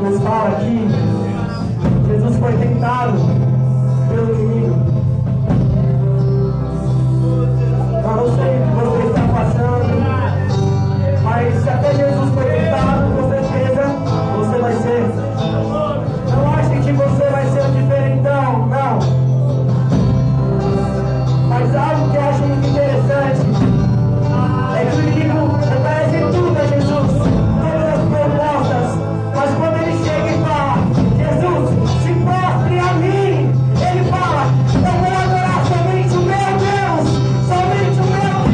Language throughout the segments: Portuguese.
nos fala que Jesus foi tentado pelo inimigo. Eu não sei o que você está passando, mas se até Jesus foi tentado, com certeza você vai ser. Não ache que você vai ser um diferentão, não. Mas algo que eu acho muito interessante é que o inimigo oferece tudo a Jesus, todas as propostas, mas quando ele chega e fala, Jesus, se mostre a mim, ele fala, eu vou adorar somente o meu Deus, somente o meu Deus.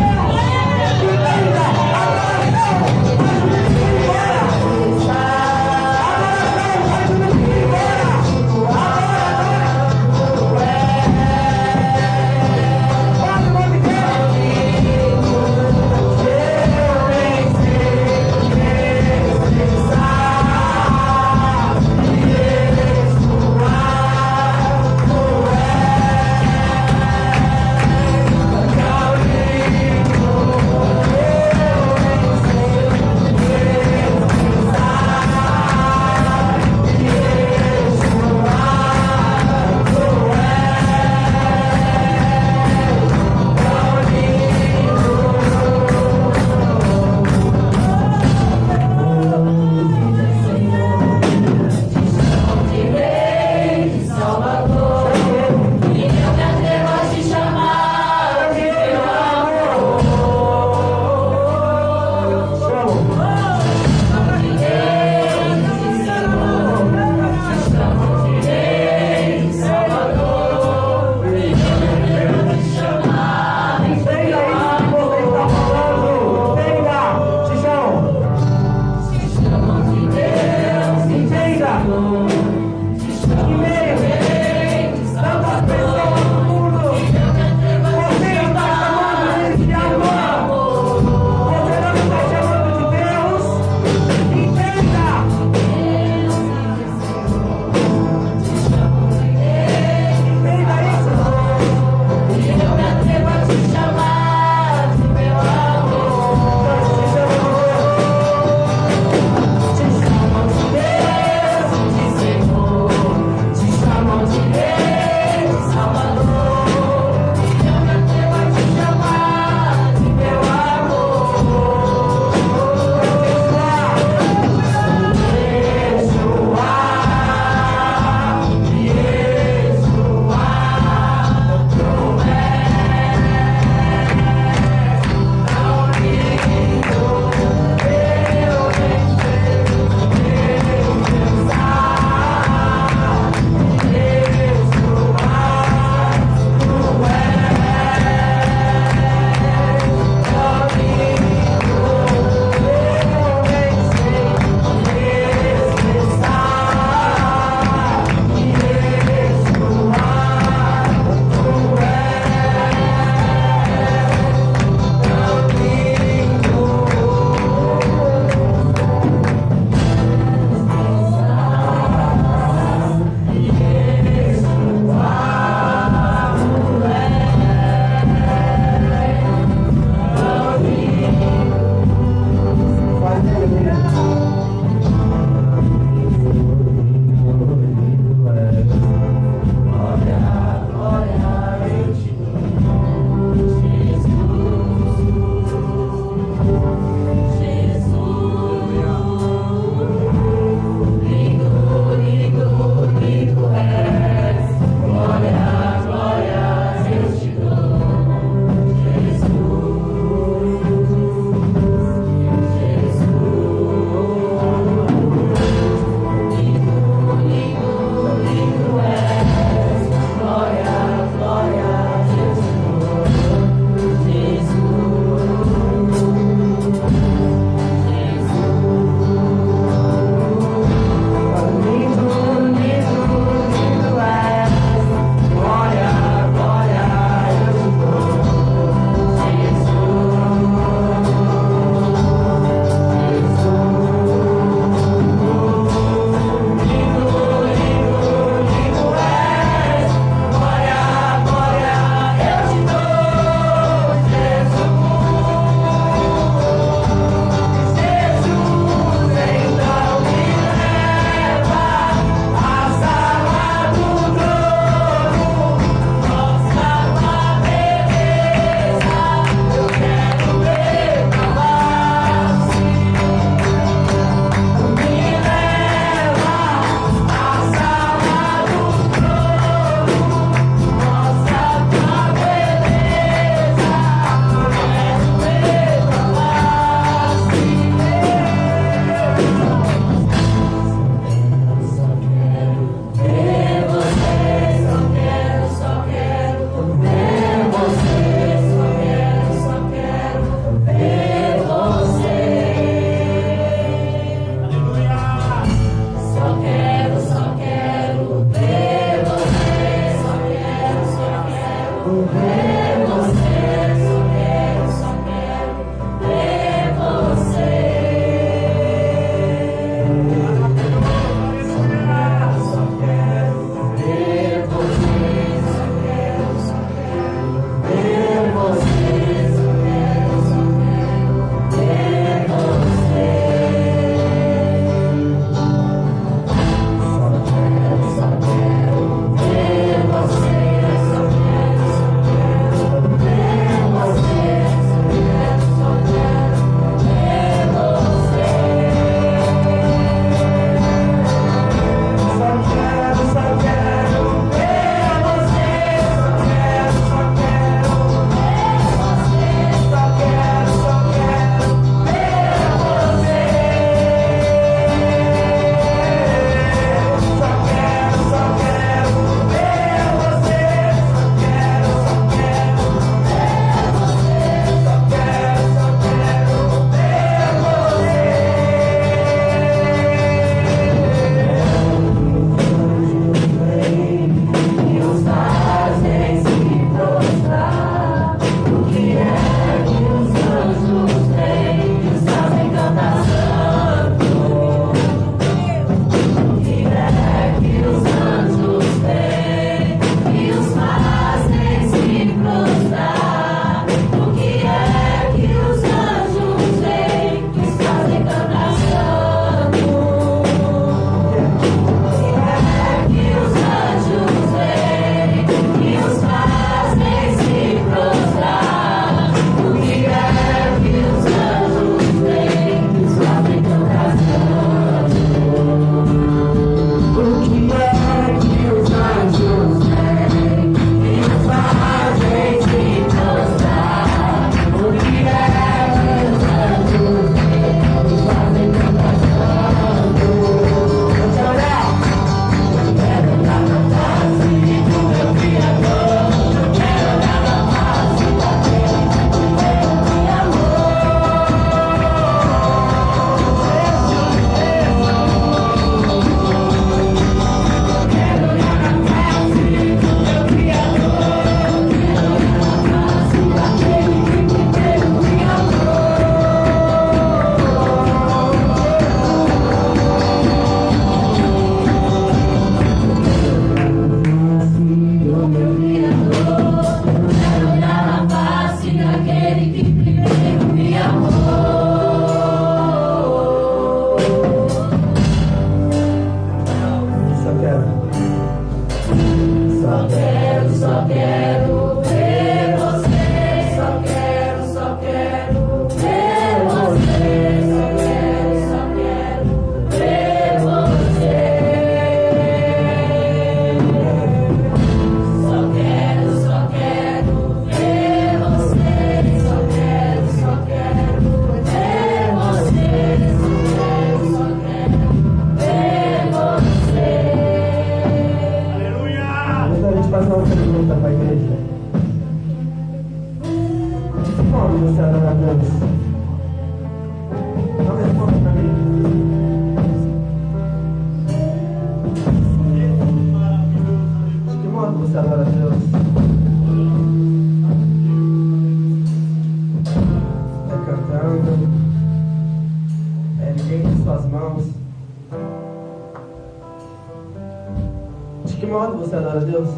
Você adora a Deus?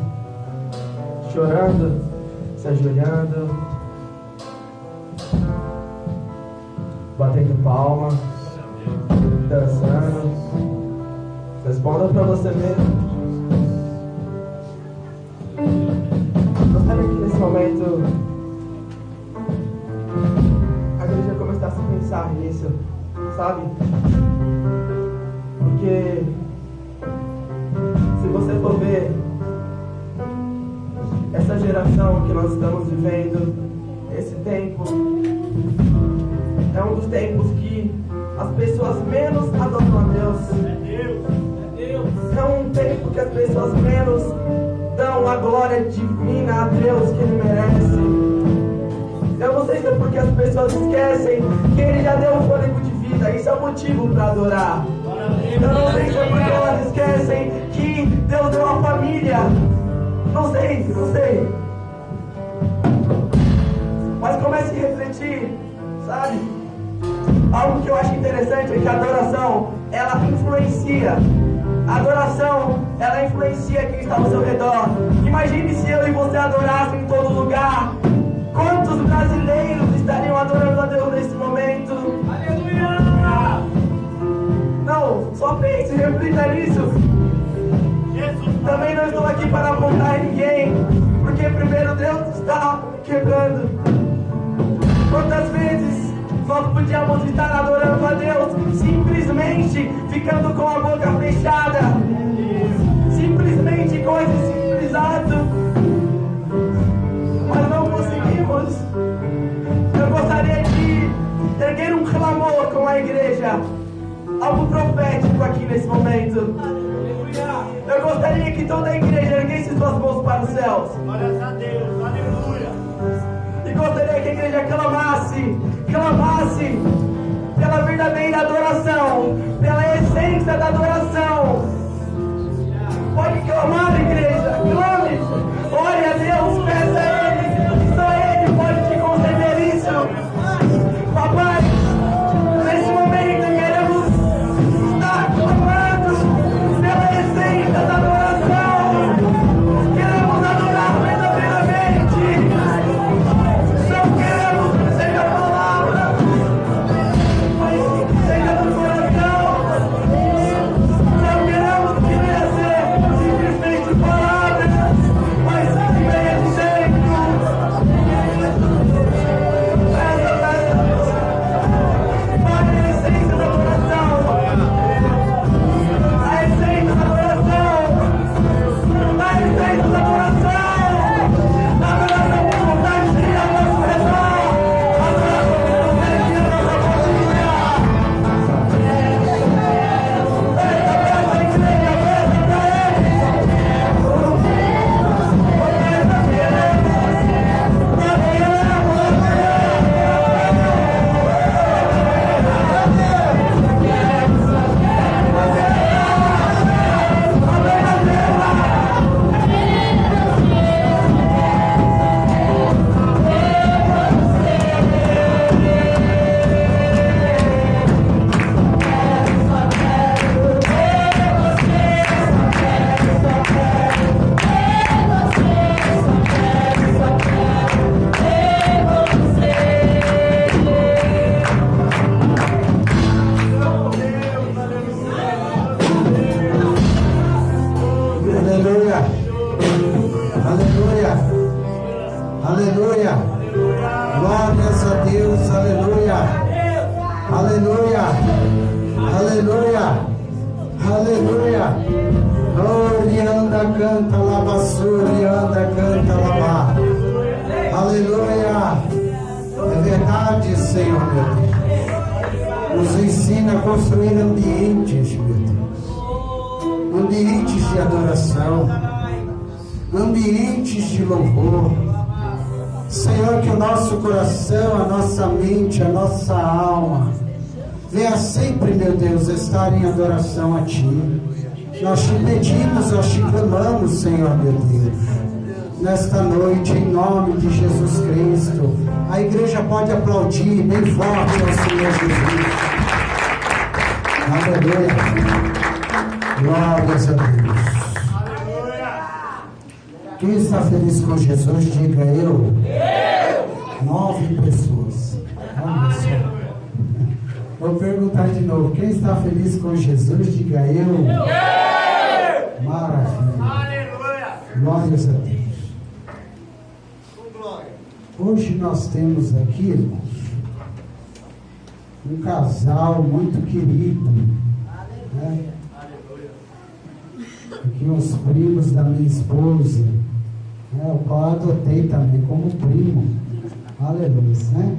Chorando, se ajoelhando, batendo palma, dançando. Responda para você mesmo. Gostaria que nesse momento a igreja começasse a pensar nisso, sabe? Porque se você for ver essa geração que nós estamos vivendo, esse tempo é um dos tempos que as pessoas menos adoram a Deus. É um tempo que as pessoas menos dão a glória divina a Deus que Ele merece. Eu não sei se é porque as pessoas esquecem que Ele já deu um fôlego de vida. Isso é um motivo para adorar. Eu não sei se é porque elas esquecem que Deus deu uma família. Não sei. Mas comece a refletir, sabe? Algo que eu acho interessante é que a adoração, ela influencia. A adoração, ela influencia quem está ao seu redor. Imagine se eu e você adorassem em todo lugar. Quantos brasileiros estariam adorando a Deus nesse momento? Aleluia! Não, só pense, reflita nisso. Também não estou aqui para apontar ninguém, porque primeiro Deus está quebrando. Quantas vezes nós podíamos estar adorando a Deus simplesmente ficando com a boca fechada, simplesmente com esse simples ato, mas não conseguimos. Eu gostaria de erguer um clamor com a igreja, algo profético aqui nesse momento. Eu gostaria que toda a igreja erguesse suas mãos para os céus. Glórias a Deus, aleluia. E gostaria que a igreja clamasse pela verdadeira adoração, pela essência da adoração. Pode clamar, igreja, clame. Ore a Deus, peça a Ele, só Ele pode te conceder isso. Papai, nesse momento queremos estar clamando pela essência da adoração. Queremos adorar verdadeiramente. Não queremos que seja a palavra, mas que seja do coração. Aleluia. Glórias a Deus. Aleluia. Aleluia. Aleluia. Aleluia. Orianda canta lavassuri, anda canta lavar. Aleluia. É verdade, Senhor, meu Deus. Nos ensina a construir ambientes, meu Deus. Ambientes de adoração. Ambientes de louvor. Senhor, que o nosso coração, a nossa mente, a nossa alma venha sempre, meu Deus, estar em adoração a Ti. Nós te pedimos, nós te clamamos, Senhor, meu Deus, nesta noite, em nome de Jesus Cristo. A igreja pode aplaudir bem forte ao Senhor Jesus. Aleluia. Glórias a Deus. Quem está feliz com Jesus, diga eu. 9 pessoas. Olha só. Vou perguntar de novo. Quem está feliz com Jesus, diga eu. Maravilha. Glórias a Deus. Hoje nós temos aqui, irmãos, um casal muito querido, né? Aqui os primos da minha esposa, né? O qual adotei também como primo. Aleluia, né?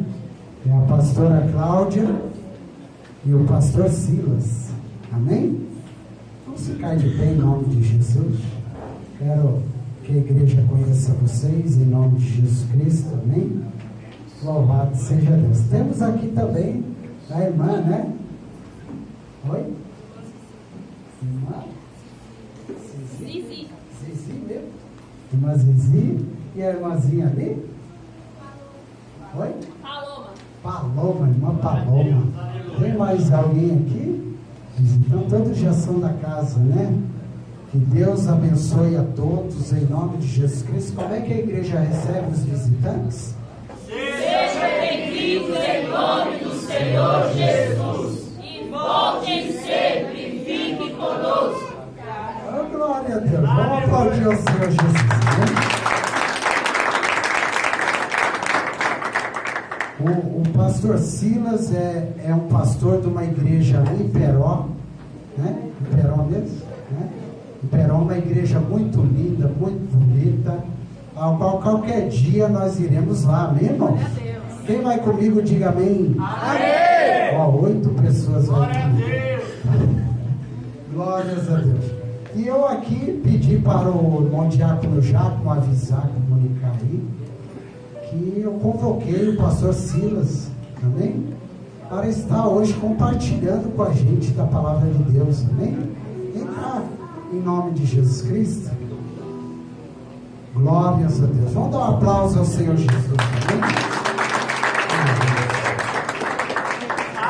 É a pastora Cláudia e o pastor Silas. Amém? Vamos ficar de pé em nome de Jesus. Quero que a igreja conheça vocês em nome de Jesus Cristo. Amém? Louvado seja Deus. Temos aqui também a irmã, né? Oi? Irmã? Zizi mesmo? Irmã Zizi. E a irmãzinha ali? Oi? Paloma, irmã Paloma. Tem mais alguém aqui? Então todos já são da casa, né? Que Deus abençoe a todos em nome de Jesus Cristo. Como é que a igreja recebe os visitantes? Sejam bem-vindos em nome do Senhor Jesus. E voltem sempre, fiquem conosco. Oh, glória a Deus. Vamos aplaudir ao Senhor Jesus, né? O pastor Silas é um pastor de uma igreja em Peró, né? Em Peró mesmo, né? Em Peró, uma igreja muito linda, muito bonita, ao qual qualquer dia nós iremos lá, amém, irmão? Quem vai comigo, diga amém. Amém! Ó, 8 pessoas vão comigo. Glórias a Deus. E eu aqui pedi para o irmão diácono Jacomo avisar, comunicar aí, que eu convoquei o pastor Silas, amém? Para estar hoje compartilhando com a gente da palavra de Deus, amém? Vem cá, em nome de Jesus Cristo. Glórias a Deus. Vamos dar um aplauso ao Senhor Jesus, amém?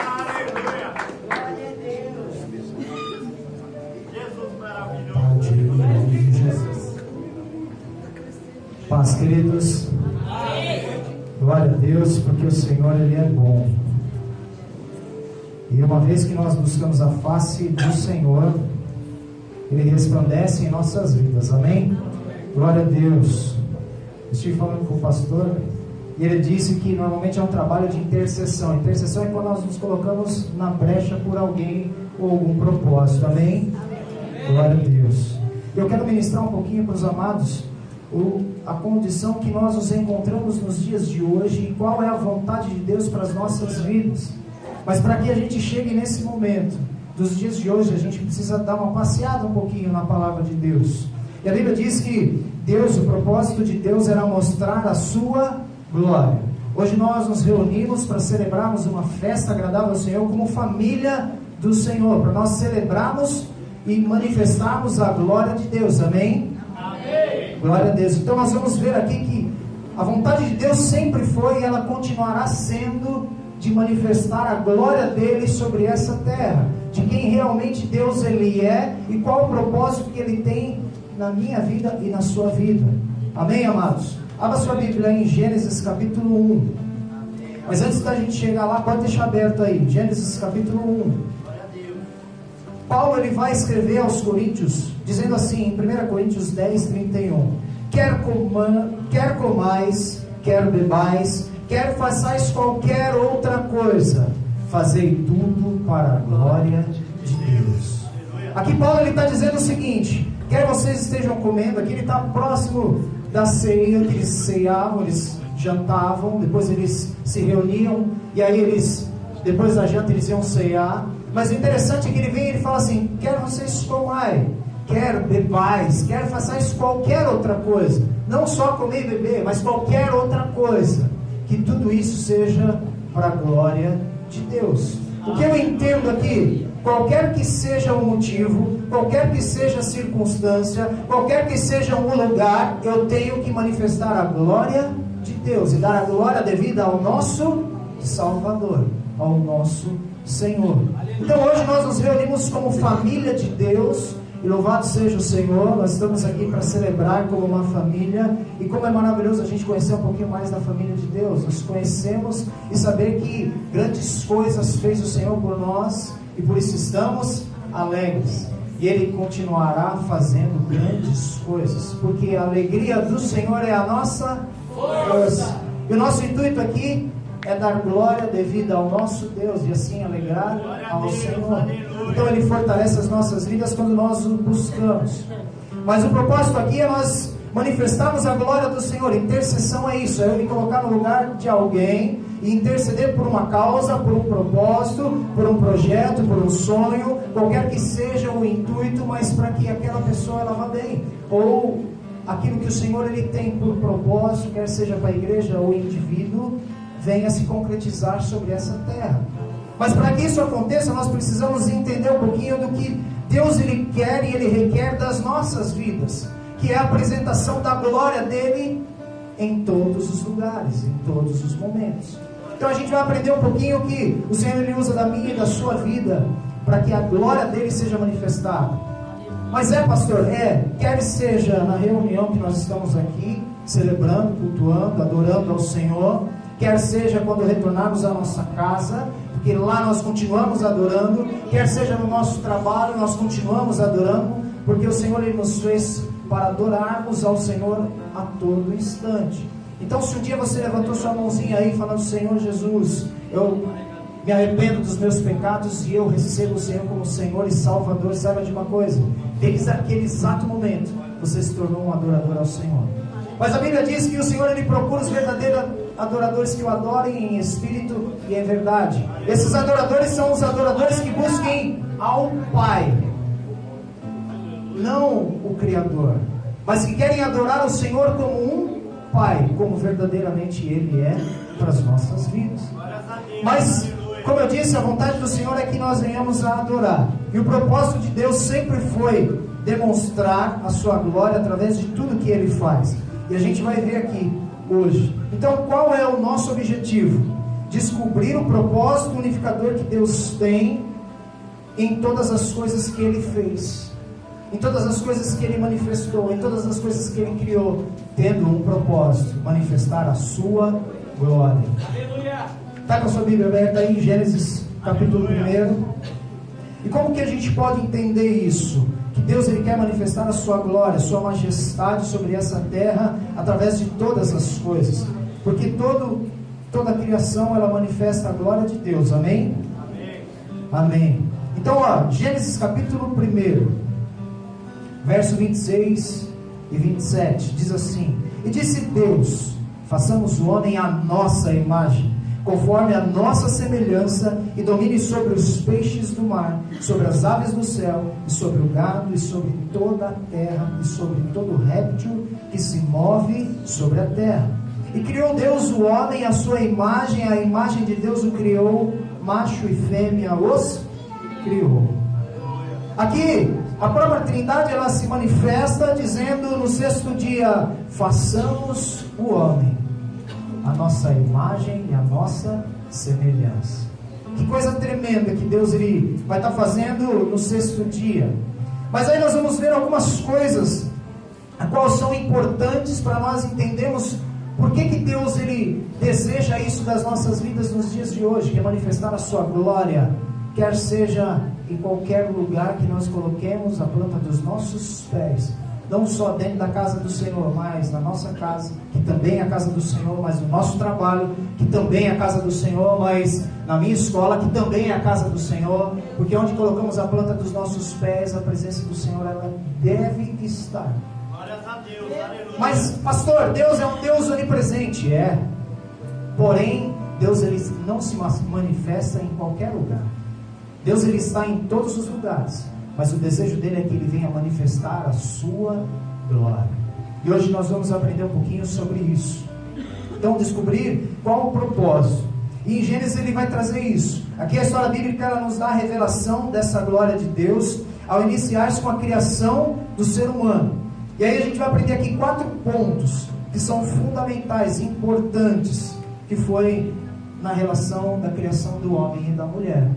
Aleluia. Glória a Deus. Jesus maravilhoso. Em nome de Jesus. Paz, queridos. Glória a Deus, porque o Senhor, Ele é bom. E uma vez que nós buscamos a face do Senhor, Ele resplandece em nossas vidas, amém? Glória a Deus. Estive falando com o pastor e ele disse que normalmente é um trabalho de intercessão. Intercessão é quando nós nos colocamos na brecha por alguém ou algum propósito, amém? Glória a Deus. Eu quero ministrar um pouquinho para os amados a condição que nós nos encontramos nos dias de hoje e qual é a vontade de Deus para as nossas vidas. Mas para que a gente chegue nesse momento dos dias de hoje, a gente precisa dar uma passeada um pouquinho na palavra de Deus. E a Bíblia diz que Deus, o propósito de Deus era mostrar a sua glória. Hoje nós nos reunimos para celebrarmos uma festa agradável ao Senhor como família do Senhor, para nós celebrarmos e manifestarmos a glória de Deus, amém? Amém. Glória a Deus. Então nós vamos ver aqui que a vontade de Deus sempre foi e ela continuará sendo de manifestar a glória dele sobre essa terra, de quem realmente Deus ele é e qual o propósito que ele tem na minha vida e na sua vida, amém, amados? Abra sua Bíblia em Gênesis capítulo 1, mas antes da gente chegar lá, pode deixar aberto aí, Gênesis capítulo 1. Paulo ele vai escrever aos Coríntios, dizendo assim, em 1 Coríntios 10, 31, quer comais, quer bebais, quer façais qualquer outra coisa, fazei tudo para a glória de Deus. Aqui Paulo está dizendo o seguinte: quer vocês estejam comendo, aqui ele está próximo da ceia, que eles ceiavam, eles jantavam, depois eles se reuniam, e aí eles, depois da janta, eles iam ceiar. Mas o interessante é que ele vem e ele fala assim: quer vocês comai, quer bebais, quer façais qualquer outra coisa, não só comer e beber, mas qualquer outra coisa, que tudo isso seja para a glória de Deus. O que eu entendo aqui, qualquer que seja o motivo, qualquer que seja a circunstância, qualquer que seja o lugar, eu tenho que manifestar a glória de Deus e dar a glória devida ao nosso Salvador, ao nosso Senhor. Então hoje nós nos reunimos como família de Deus, e louvado seja o Senhor. Nós estamos aqui para celebrar como uma família, e como é maravilhoso a gente conhecer um pouquinho mais da família de Deus. Nós conhecemos e saber que grandes coisas fez o Senhor por nós, e por isso estamos alegres, e Ele continuará fazendo grandes coisas, porque a alegria do Senhor é a nossa força. E o nosso intuito aqui é dar glória devida ao nosso Deus, e assim alegrar ao Senhor. Então Ele fortalece as nossas vidas quando nós o buscamos. Mas o propósito aqui é nós manifestarmos a glória do Senhor. Intercessão é isso, é eu me colocar no lugar de alguém e interceder por uma causa, por um propósito, por um projeto, por um sonho, qualquer que seja o intuito, mas para que aquela pessoa ela vá bem, ou aquilo que o Senhor Ele tem por propósito, quer seja para a igreja ou indivíduo, venha se concretizar sobre essa terra. Mas para que isso aconteça, nós precisamos entender um pouquinho do que Deus Ele quer e Ele requer das nossas vidas, que é a apresentação da glória dEle em todos os lugares, em todos os momentos. Então a gente vai aprender um pouquinho que o Senhor Ele usa da minha e da sua vida para que a glória dEle seja manifestada. Mas pastor, quer seja na reunião que nós estamos aqui, celebrando, cultuando, adorando ao Senhor, quer seja quando retornarmos à nossa casa, porque lá nós continuamos adorando, quer seja no nosso trabalho, nós continuamos adorando, porque o Senhor Ele nos fez para adorarmos ao Senhor a todo instante. Então se um dia você levantou sua mãozinha aí falando: Senhor Jesus, eu me arrependo dos meus pecados e eu recebo o Senhor como Senhor e Salvador, saiba de uma coisa, desde aquele exato momento você se tornou um adorador ao Senhor. Mas a Bíblia diz que o Senhor Ele procura os verdadeiros adoradores que o adorem em espírito e em verdade. Esses adoradores são os adoradores que busquem ao Pai, não o Criador, mas que querem adorar o Senhor como um Pai, como verdadeiramente Ele é para as nossas vidas. Mas, como eu disse, a vontade do Senhor é que nós venhamos a adorar, e o propósito de Deus sempre foi demonstrar a sua glória através de tudo que Ele faz, e a gente vai ver aqui hoje. Então qual é o nosso objetivo? Descobrir o propósito unificador que Deus tem em todas as coisas que Ele fez, em todas as coisas que Ele manifestou, em todas as coisas que Ele criou, tendo um propósito: manifestar a sua glória. Está com a sua Bíblia aberta aí em Gênesis capítulo 1. E como que a gente pode entender isso? Que Deus Ele quer manifestar a sua glória, a sua majestade sobre essa terra, através de todas as coisas, porque toda a criação ela manifesta a glória de Deus. Amém? Amém. Então Gênesis capítulo 1, verso 26 e 27, diz assim: E disse Deus: façamos o homem à nossa imagem, conforme a nossa semelhança, e domine sobre os peixes do mar, sobre as aves do céu, e sobre o gado, e sobre toda a terra, e sobre todo réptil que se move sobre a terra. E criou Deus o homem à sua imagem, a imagem de Deus o criou, macho e fêmea os criou. Aqui a própria Trindade ela se manifesta dizendo no sexto dia: façamos o homem a nossa imagem e a nossa semelhança. Que coisa tremenda que Deus ele vai estar fazendo no sexto dia. Mas aí nós vamos ver algumas coisas a qual são importantes para nós entendermos por que Deus ele deseja isso das nossas vidas nos dias de hoje, que é manifestar a sua glória, quer seja em qualquer lugar que nós coloquemos a planta dos nossos pés, não só dentro da casa do Senhor, mas na nossa casa, que também é a casa do Senhor, mas no nosso trabalho, que também é a casa do Senhor, mas na minha escola, que também é a casa do Senhor, porque onde colocamos a planta dos nossos pés, a presença do Senhor, ela deve estar. Glórias a Deus, aleluia. Mas, pastor, Deus é um Deus onipresente, porém, Deus ele não se manifesta em qualquer lugar. Deus ele está em todos os lugares, mas o desejo dele é que ele venha manifestar a sua glória. E hoje nós vamos aprender um pouquinho sobre isso. Então, descobrir qual o propósito. E em Gênesis ele vai trazer isso. Aqui a história bíblica ela nos dá a revelação dessa glória de Deus ao iniciar-se com a criação do ser humano. E aí a gente vai aprender aqui 4 pontos que são fundamentais, importantes, que foi na relação da criação do homem e da mulher.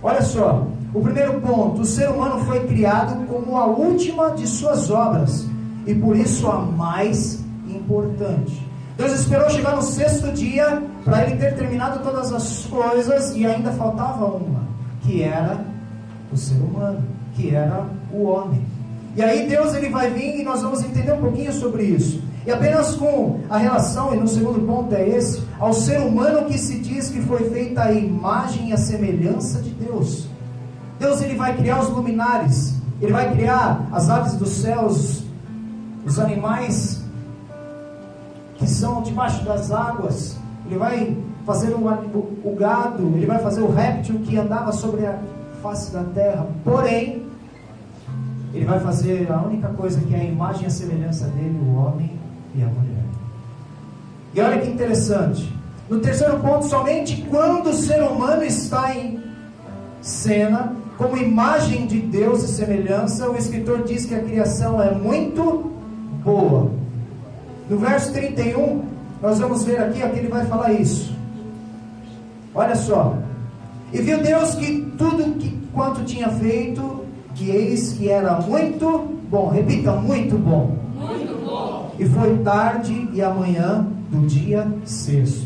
Olha só, o primeiro ponto: o ser humano foi criado como a última de suas obras, e por isso a mais importante. Deus esperou chegar no 6º dia, para ele ter terminado todas as coisas, e ainda faltava uma, que era o ser humano, que era o homem. E aí Deus ele vai vir, e nós vamos entender um pouquinho sobre isso. E apenas com a relação, e no segundo ponto é esse, ao ser humano que se diz que foi feita a imagem e a semelhança de Deus. Deus ele vai criar os luminares, ele vai criar as aves dos céus, os animais que são debaixo das águas, ele vai fazer o gado, ele vai fazer o réptil que andava sobre a face da terra, porém, ele vai fazer a única coisa que é a imagem e a semelhança dele, o homem e a mulher. E olha que interessante, no terceiro ponto, somente quando o ser humano está em cena, como imagem de Deus e semelhança, o escritor diz que a criação é muito boa. No verso 31, nós vamos ver aqui, ele vai falar isso. Olha só: e viu Deus que tudo quanto tinha feito, que eis que era muito bom. Repita: muito bom. Muito bom. E foi tarde e amanhã do dia 6º.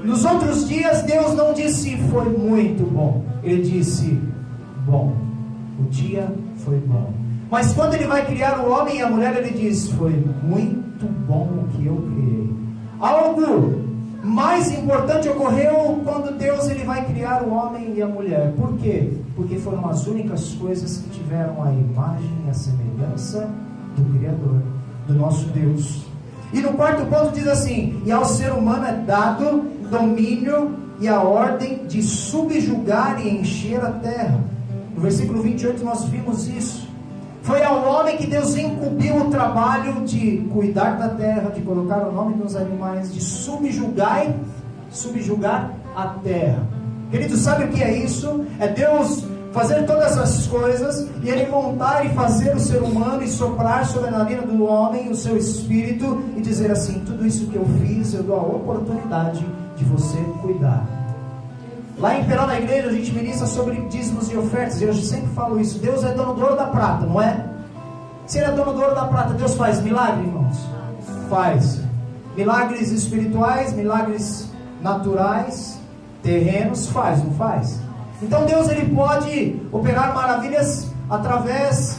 Nos outros dias Deus não disse foi muito bom, ele disse bom. O dia foi bom. Mas quando ele vai criar o homem e a mulher, ele diz foi muito bom o que eu criei. Algo mais importante ocorreu quando Deus ele vai criar o homem e a mulher. Por quê? Porque foram as únicas coisas que tiveram a imagem e a semelhança do Criador, do nosso Deus. E no 4º ponto diz assim: e ao ser humano é dado domínio e a ordem de subjugar e encher a terra. No versículo 28 nós vimos isso. Foi ao homem que Deus incumbiu o trabalho de cuidar da terra, de colocar o nome nos animais, de subjugar a terra. Queridos, sabe o que é isso? É Deus fazer todas as coisas, e Ele montar e fazer o ser humano, e soprar sobre a narina do homem o seu espírito, e dizer assim: tudo isso que eu fiz, eu dou a oportunidade de você cuidar. Lá em Peró, na igreja, a gente ministra sobre dízimos e ofertas, e eu sempre falo isso: Deus é dono do ouro da prata, não é? Se Ele é dono do ouro da prata, Deus faz milagre, irmãos? Faz. Milagres espirituais, milagres naturais, terrenos, faz, não faz? Então Deus ele pode operar maravilhas através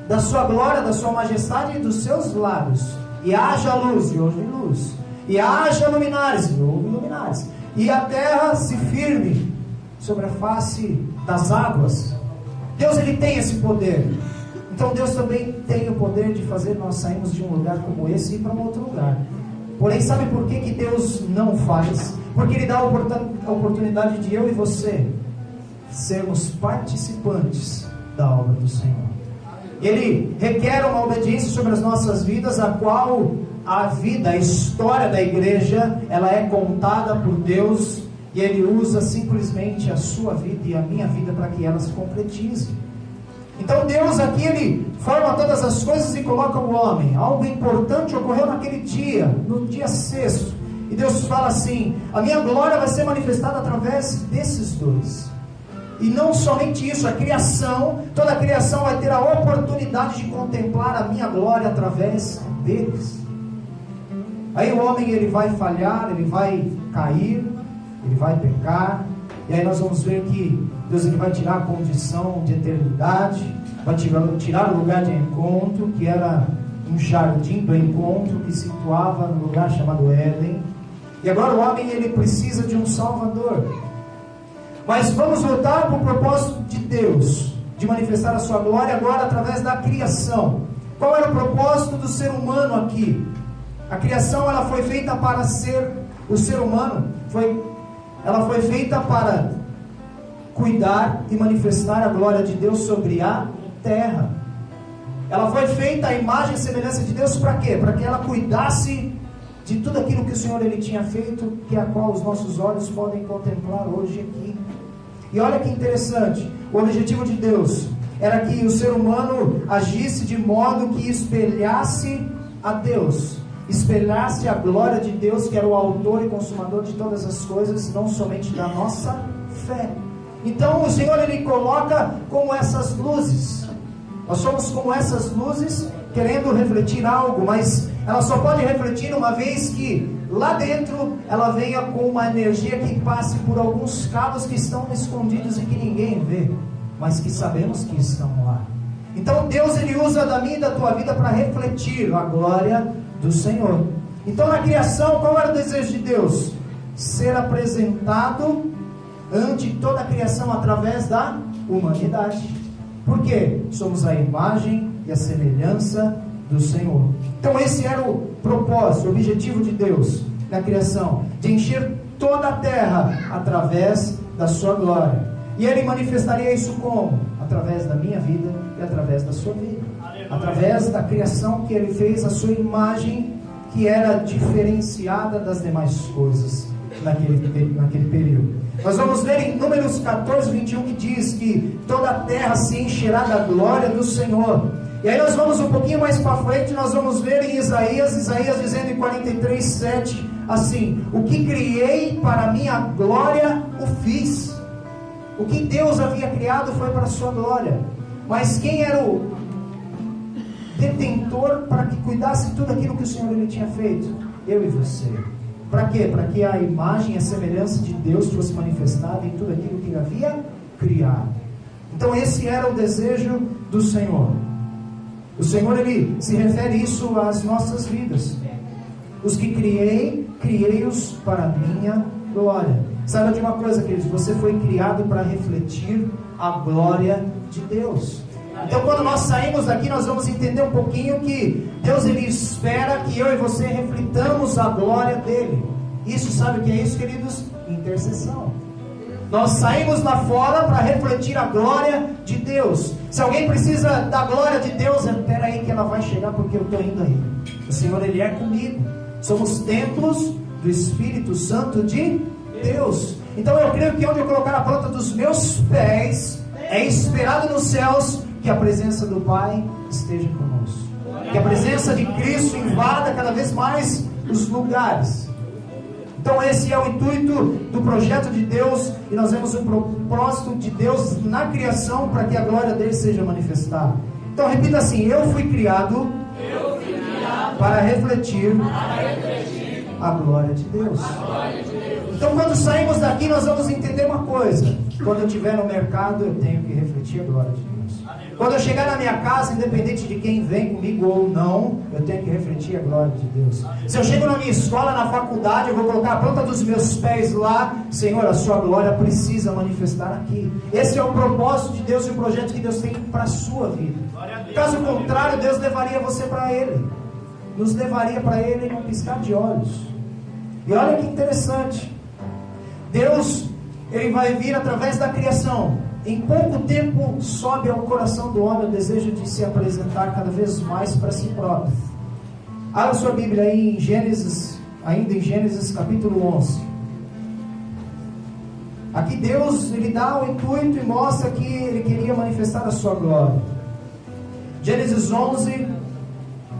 da sua glória, da sua majestade e dos seus lábios. E haja luz, e houve luz. E haja luminares, e houve luminares. E a terra se firme sobre a face das águas. Deus ele tem esse poder. Então Deus também tem o poder de fazer nós sairmos de um lugar como esse e ir para um outro lugar. Porém, sabe por que Deus não faz? Porque Ele dá a oportunidade de eu e você sermos participantes da obra do Senhor. Ele requer uma obediência sobre as nossas vidas, a qual a vida, a história da igreja, ela é contada por Deus, e Ele usa simplesmente a sua vida e a minha vida para que ela se concretize. Então Deus aqui, Ele forma todas as coisas e coloca o homem. Algo importante ocorreu naquele dia, no dia 6º, e Deus fala assim: a minha glória vai ser manifestada através desses dois. E não somente isso, a criação, toda a criação vai ter a oportunidade de contemplar a minha glória através deles. Aí o homem ele vai falhar, ele vai cair, ele vai pecar, e aí nós vamos ver que Deus ele vai tirar a condição de eternidade, vai tirar o lugar de encontro, que era um jardim do encontro que se situava no lugar chamado Éden. E agora o homem ele precisa de um Salvador. Mas vamos voltar para o propósito de Deus, de manifestar a sua glória agora através da criação. Qual era o propósito do ser humano aqui? A criação ela foi feita para ser, o ser humano ela foi feita para cuidar e manifestar a glória de Deus sobre a terra. Ela foi feita à imagem e semelhança de Deus para quê? Para que ela cuidasse de tudo aquilo que o Senhor ele tinha feito, que é a qual os nossos olhos podem contemplar hoje aqui. E olha que interessante, o objetivo de Deus era que o ser humano agisse de modo que espelhasse a Deus, espelhasse a glória de Deus, que era o autor e consumador de todas as coisas, não somente da nossa fé. Então o Senhor ele coloca como essas luzes. Nós somos como essas luzes, querendo refletir algo, mas ela só pode refletir uma vez que lá dentro ela venha com uma energia que passe por alguns cabos que estão escondidos e que ninguém vê, mas que sabemos que estão lá. Então Deus ele usa da minha e da tua vida para refletir a glória do Senhor. Então na criação, qual era o desejo de Deus? Ser apresentado ante toda a criação através da humanidade. Por quê? Somos a imagem e a semelhança do Senhor. Então esse era o propósito, o objetivo de Deus na criação, de encher toda a terra através da sua glória. E Ele manifestaria isso como? Através da minha vida e através da sua vida. Aleluia. Através da criação que Ele fez, a sua imagem que era diferenciada das demais coisas naquele período. Nós vamos ver em Números 14, 21 que diz que toda a terra se encherá da glória do Senhor. E aí nós vamos um pouquinho mais para frente, nós vamos ver em Isaías dizendo em 43, 7, assim: o que criei para minha glória o fiz. O que Deus havia criado foi para a sua glória. Mas quem era o detentor para que cuidasse tudo aquilo que o Senhor ele tinha feito? Eu e você. Para quê? Para que a imagem e a semelhança de Deus fosse manifestada em tudo aquilo que Ele havia criado. Então esse era o desejo do Senhor. O Senhor ele se refere isso às nossas vidas. Os que criei-os para a minha glória. Saiba de uma coisa, queridos, você foi criado para refletir a glória de Deus. Então quando nós saímos daqui, nós vamos entender um pouquinho que Deus ele espera que eu e você reflitamos a glória dele. Isso, sabe o que é isso, queridos? Intercessão. Nós saímos lá fora para refletir a glória de Deus. Se alguém precisa da glória de Deus, espera aí que ela vai chegar, porque eu estou indo aí. O Senhor ele é comigo. Somos templos do Espírito Santo de Deus. Então eu creio que onde eu colocar a planta dos meus pés, é esperado nos céus que a presença do Pai esteja conosco, que a presença de Cristo invada cada vez mais os lugares. Então esse é o intuito do projeto de Deus, e nós vemos o propósito de Deus na criação para que a glória dele seja manifestada. Então repita assim: eu fui criado para refletir a glória de Deus. Então quando saímos daqui, nós vamos entender uma coisa: quando eu estiver no mercado, eu tenho que refletir a glória de Deus. Quando eu chegar na minha casa, independente de quem vem comigo ou não, eu tenho que refletir a glória de Deus. Se eu chego na minha escola, na faculdade, eu vou colocar a planta dos meus pés lá. Senhor, a sua glória precisa manifestar aqui. Esse é o propósito de Deus e o projeto que Deus tem para a sua vida. Caso contrário, Deus levaria você para Ele. Nos levaria para Ele em um piscar de olhos. E olha que interessante. Deus, Ele vai vir através da criação. Em pouco tempo sobe ao coração do homem o desejo de se apresentar cada vez mais para si próprio. Abra sua Bíblia aí em Gênesis, ainda em Gênesis capítulo 11. Aqui Deus ele dá o intuito e mostra que Ele queria manifestar a sua glória. Gênesis 11,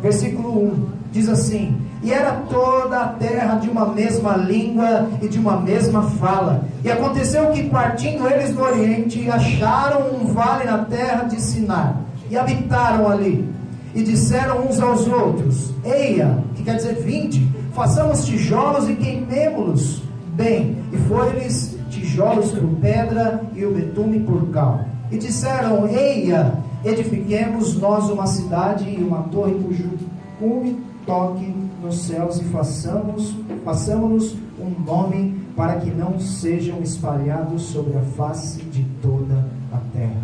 versículo 1, diz assim: e era toda a terra de uma mesma língua e de uma mesma fala. E aconteceu que, partindo eles do Oriente, acharam um vale na terra de Sinar, e habitaram ali. E disseram uns aos outros: eia, que quer dizer, vinde, façamos tijolos e queimemo-los bem. E foi-lhes tijolos por pedra e o betume por cal. E disseram: eia, edifiquemos nós uma cidade e uma torre cujo cume toque nos céus e façamos-nos um nome para que não sejam espalhados sobre a face de toda a terra.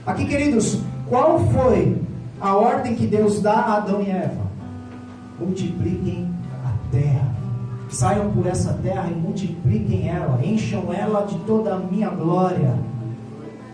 Aqui, queridos, qual foi a ordem que Deus dá a Adão e Eva? Multipliquem a terra, saiam por essa terra e multipliquem ela, encham ela de toda a minha glória.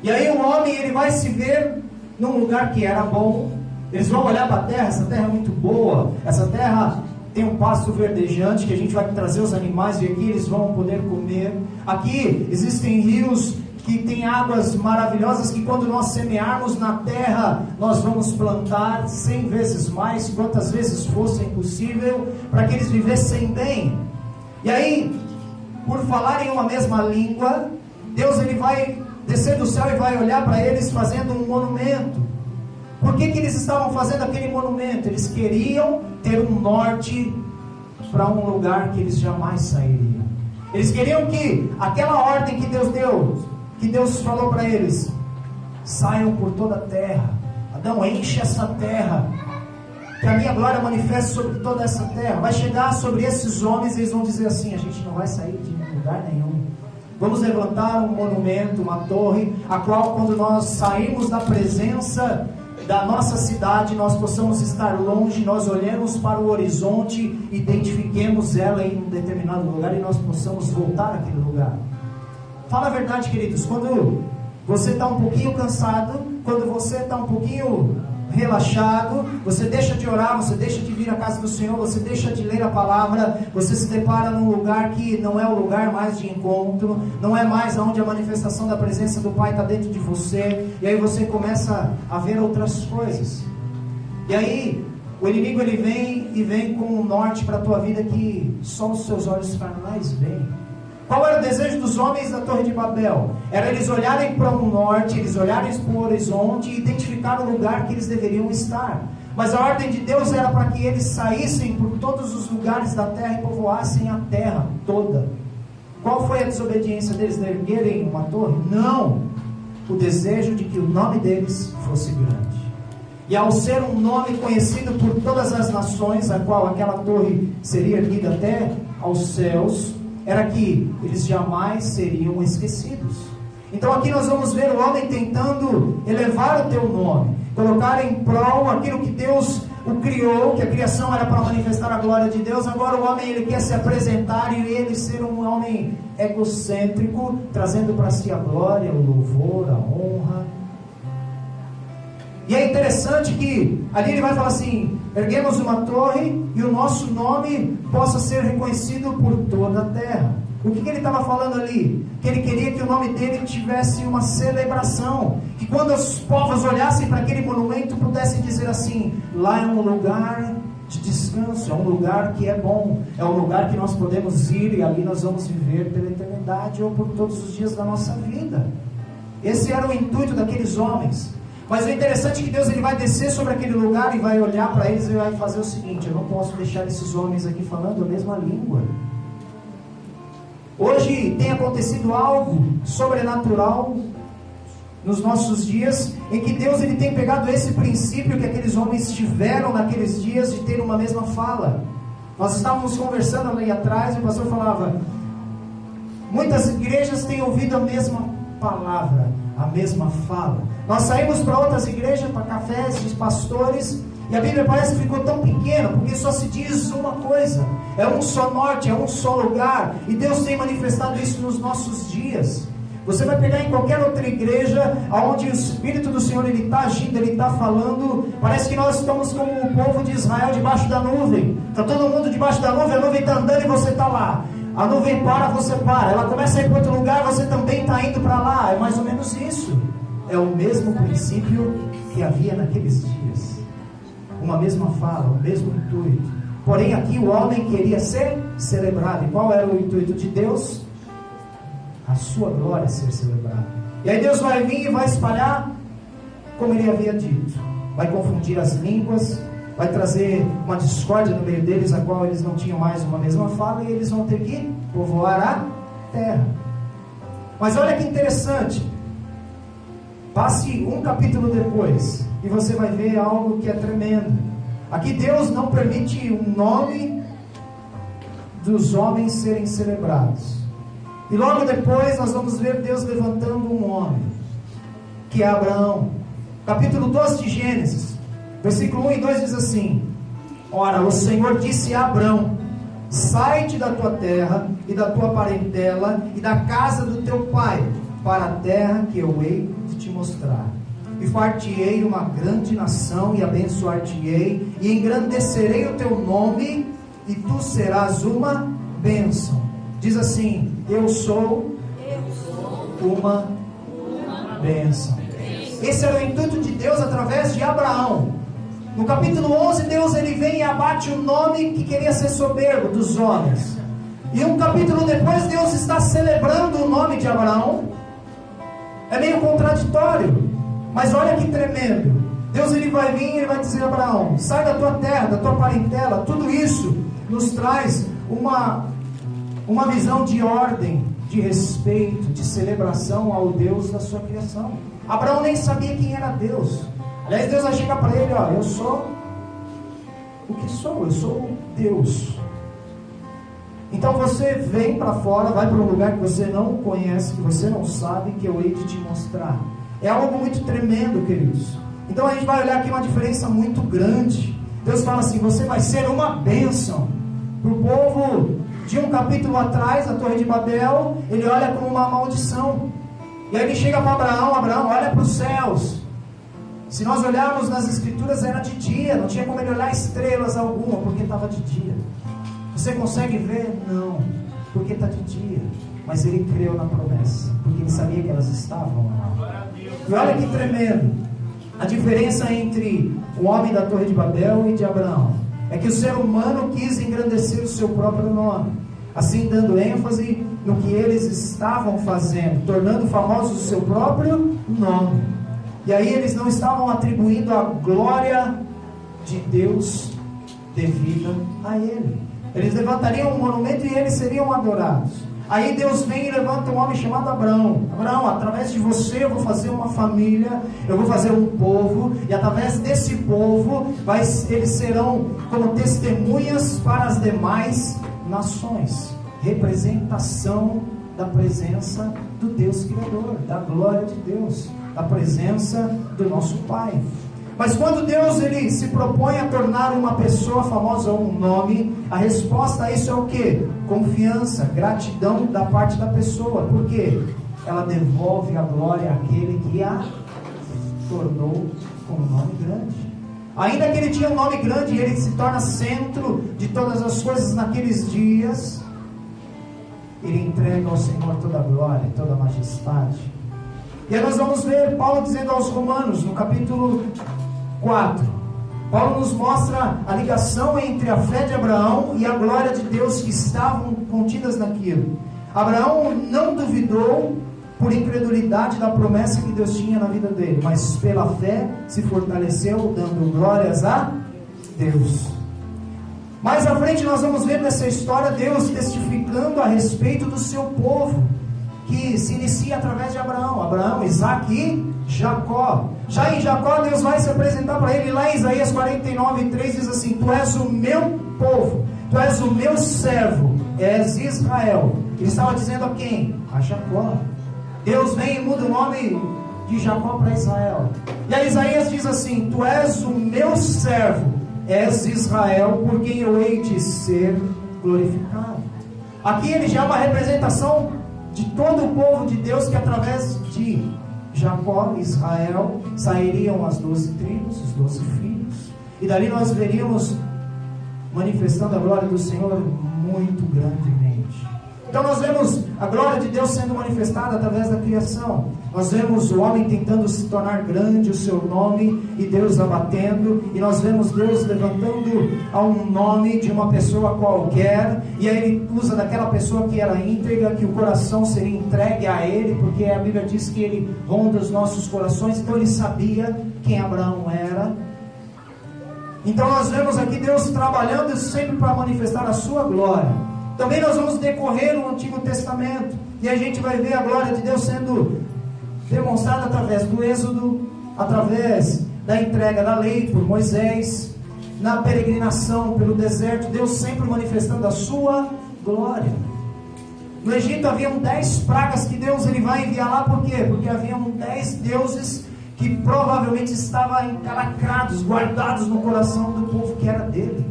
E aí o homem, ele vai se ver num lugar que era bom. Eles vão olhar para a terra, essa terra é muito boa, essa terra tem um pasto verdejante, que a gente vai trazer os animais e aqui eles vão poder comer. Aqui existem rios que têm águas maravilhosas, que quando nós semearmos na terra, nós vamos plantar 100 vezes mais, quantas vezes fosse possível, para que eles vivessem bem. E aí, por falarem uma mesma língua, Deus, ele vai descer do céu e vai olhar para eles fazendo um monumento. Por que eles estavam fazendo aquele monumento? Eles queriam ter um norte para um lugar que eles jamais sairiam. Eles queriam que aquela ordem que Deus deu, que Deus falou para eles: saiam por toda a terra. Adão, enche essa terra, que a minha glória manifeste sobre toda essa terra. Vai chegar sobre esses homens e eles vão dizer assim: a gente não vai sair de lugar nenhum. Vamos levantar um monumento, uma torre, a qual quando nós sairmos da presença da nossa cidade, nós possamos estar longe, nós olhemos para o horizonte, identifiquemos ela em um determinado lugar e nós possamos voltar àquele lugar. Fala a verdade, queridos, quando você está um pouquinho cansado, quando você está um pouquinho relaxado, você deixa de orar, você deixa de vir à casa do Senhor, você deixa de ler a palavra, você se depara num lugar que não é o lugar mais de encontro, não é mais onde a manifestação da presença do Pai está dentro de você, e aí você começa a ver outras coisas, e aí o inimigo ele vem com um norte para a tua vida que só os seus olhos carnais veem. Qual era o desejo dos homens da Torre de Babel? Era eles olharem para o norte, eles olharem para o horizonte e identificar o lugar que eles deveriam estar. Mas a ordem de Deus era para que eles saíssem por todos os lugares da terra e povoassem a terra toda. Qual foi a desobediência deles de erguerem uma torre? Não! O desejo de que o nome deles fosse grande. E ao ser um nome conhecido por todas as nações, a qual aquela torre seria erguida até aos céus, era que eles jamais seriam esquecidos. Então aqui nós vamos ver o homem tentando elevar o teu nome, colocar em prol aquilo que Deus o criou, que a criação era para manifestar a glória de Deus. Agora o homem ele quer se apresentar e ele ser um homem egocêntrico, trazendo para si a glória, o louvor, a honra. E é interessante que ali ele vai falar assim: erguemos uma torre e o nosso nome possa ser reconhecido por toda a terra. O que ele estava falando ali? Que ele queria que o nome dele tivesse uma celebração, que quando os povos olhassem para aquele monumento pudessem dizer assim: lá é um lugar de descanso, é um lugar que é bom, é um lugar que nós podemos ir e ali nós vamos viver pela eternidade ou por todos os dias da nossa vida. Esse era o intuito daqueles homens. Mas o interessante é que Deus ele vai descer sobre aquele lugar e vai olhar para eles e vai fazer o seguinte: eu não posso deixar esses homens aqui falando a mesma língua. Hoje tem acontecido algo sobrenatural nos nossos dias, em que Deus ele tem pegado esse princípio que aqueles homens tiveram naqueles dias de ter uma mesma fala. Nós estávamos conversando ali atrás e o pastor falava: muitas igrejas têm ouvido a mesma palavra, a mesma fala. Nós saímos para outras igrejas, para cafés de pastores, e a Bíblia parece que ficou tão pequena, porque só se diz uma coisa, é um só norte, é um só lugar, e Deus tem manifestado isso nos nossos dias. Você vai pegar em qualquer outra igreja, onde o Espírito do Senhor ele está agindo, ele está falando, parece que nós estamos como o povo de Israel debaixo da nuvem, está todo mundo debaixo da nuvem, a nuvem está andando e você está lá. A nuvem para, você para. Ela começa a ir para outro lugar, você também está indo para lá. É mais ou menos isso. É o mesmo princípio que havia naqueles dias. Uma mesma fala, o mesmo intuito. Porém aqui o homem queria ser celebrado. E qual era o intuito de Deus? A sua glória ser celebrada. E aí Deus vai vir e vai espalhar, como ele havia dito. Vai confundir as línguas, vai trazer uma discórdia no meio deles, a qual eles não tinham mais uma mesma fala, e eles vão ter que povoar a terra. Mas olha que interessante, Passe um capítulo depois e você vai ver algo que é tremendo. Aqui Deus não permite o nome dos homens serem celebrados. E logo depois nós vamos ver Deus levantando um homem, que é Abraão. Capítulo 12 de Gênesis, versículo 1 e 2 diz assim: ora, o Senhor disse a Abrão: sai-te da tua terra e da tua parentela e da casa do teu pai, para a terra que eu hei de te mostrar. E far-te-ei uma grande nação, e abençoar-te-ei, e engrandecerei o teu nome, e tu serás uma bênção. Diz assim: eu sou uma bênção. Esse era o intuito de Deus através de Abraão. No capítulo 11, Deus ele vem e abate o nome que queria ser soberbo dos homens. E um capítulo depois, Deus está celebrando o nome de Abraão. É meio contraditório, mas olha que tremendo. Deus ele vai vir e ele vai dizer a Abraão: sai da tua terra, da tua parentela. Tudo isso nos traz uma visão de ordem, de respeito, de celebração ao Deus da sua criação. Abraão nem sabia quem era Deus. Aliás, Deus vai chegar para ele: ó, eu sou o que sou, eu sou Deus. Então você vem para fora, vai para um lugar que você não conhece, que você não sabe, que eu hei de te mostrar. É algo muito tremendo, queridos. Então a gente vai olhar aqui uma diferença muito grande. Deus fala assim: você vai ser uma bênção. Para o povo de um capítulo atrás, a Torre de Babel, ele olha como uma maldição. E aí ele chega para Abraão: Abraão, olha para os céus. Se nós olharmos nas escrituras, era de dia, não tinha como ele olhar estrelas alguma, porque estava de dia. Você consegue ver? Não, porque está de dia. Mas ele creu na promessa, porque ele sabia que elas estavam lá. E olha que tremendo a diferença entre o homem da Torre de Babel e de Abraão. É que o ser humano quis engrandecer o seu próprio nome, assim dando ênfase no que eles estavam fazendo, tornando famoso o seu próprio nome. E aí eles não estavam atribuindo a glória de Deus devida a ele. Eles levantariam um monumento e eles seriam adorados. Aí Deus vem e levanta um homem chamado Abraão. Abraão, através de você eu vou fazer uma família, eu vou fazer um povo, e através desse povo eles serão como testemunhas para as demais nações. Representação da presença do Deus Criador, da glória de Deus, da presença do nosso Pai. Mas quando Deus ele se propõe a tornar uma pessoa famosa ou um nome, a resposta a isso é o quê? Confiança, gratidão da parte da pessoa. Por quê? Ela devolve a glória àquele que a tornou com um nome grande. Ainda que ele tinha um nome grande e ele se torna centro de todas as coisas naqueles dias, ele entrega ao Senhor toda a glória, toda a majestade. E aí nós vamos ver Paulo dizendo aos Romanos, no capítulo 4, Paulo nos mostra a ligação entre a fé de Abraão e a glória de Deus que estavam contidas naquilo. Abraão não duvidou por incredulidade da promessa que Deus tinha na vida dele, mas pela fé se fortaleceu, dando glórias a Deus. Mais à frente nós vamos ver nessa história Deus testificando a respeito do seu povo, que se inicia através de Abraão, Isaac e Jacó. Já em Jacó Deus vai se apresentar para ele. Lá em Isaías 49:3 diz assim: tu és o meu povo, tu és o meu servo, és Israel. Ele estava dizendo a quem? A Jacó. Deus vem e muda o nome de Jacó para Israel. E aí Isaías diz assim: tu és o meu servo, és Israel, por quem eu hei de ser glorificado. Aqui ele já é uma representação de todo o povo de Deus, que através de Jacó, Israel, sairiam as 12 tribos, os 12 filhos, e dali nós veríamos manifestando a glória do Senhor muito grandemente. Então nós vemos a glória de Deus sendo manifestada através da criação. Nós vemos o homem tentando se tornar grande, o seu nome, e Deus abatendo. E nós vemos Deus levantando a um nome de uma pessoa qualquer. E aí ele usa daquela pessoa que era íntegra, que o coração seria entregue a ele, porque a Bíblia diz que ele ronda os nossos corações. Então ele sabia quem Abraão era. Então nós vemos aqui Deus trabalhando sempre para manifestar a sua glória. Também nós vamos decorrer o Antigo Testamento, e a gente vai ver a glória de Deus sendo demonstrado através do Êxodo, através da entrega da lei por Moisés, na peregrinação pelo deserto, Deus sempre manifestando a sua glória. No Egito haviam 10 pragas que Deus ele vai enviar lá, por quê? Porque haviam 10 deuses que provavelmente estavam encalacrados, guardados no coração do povo que era dele.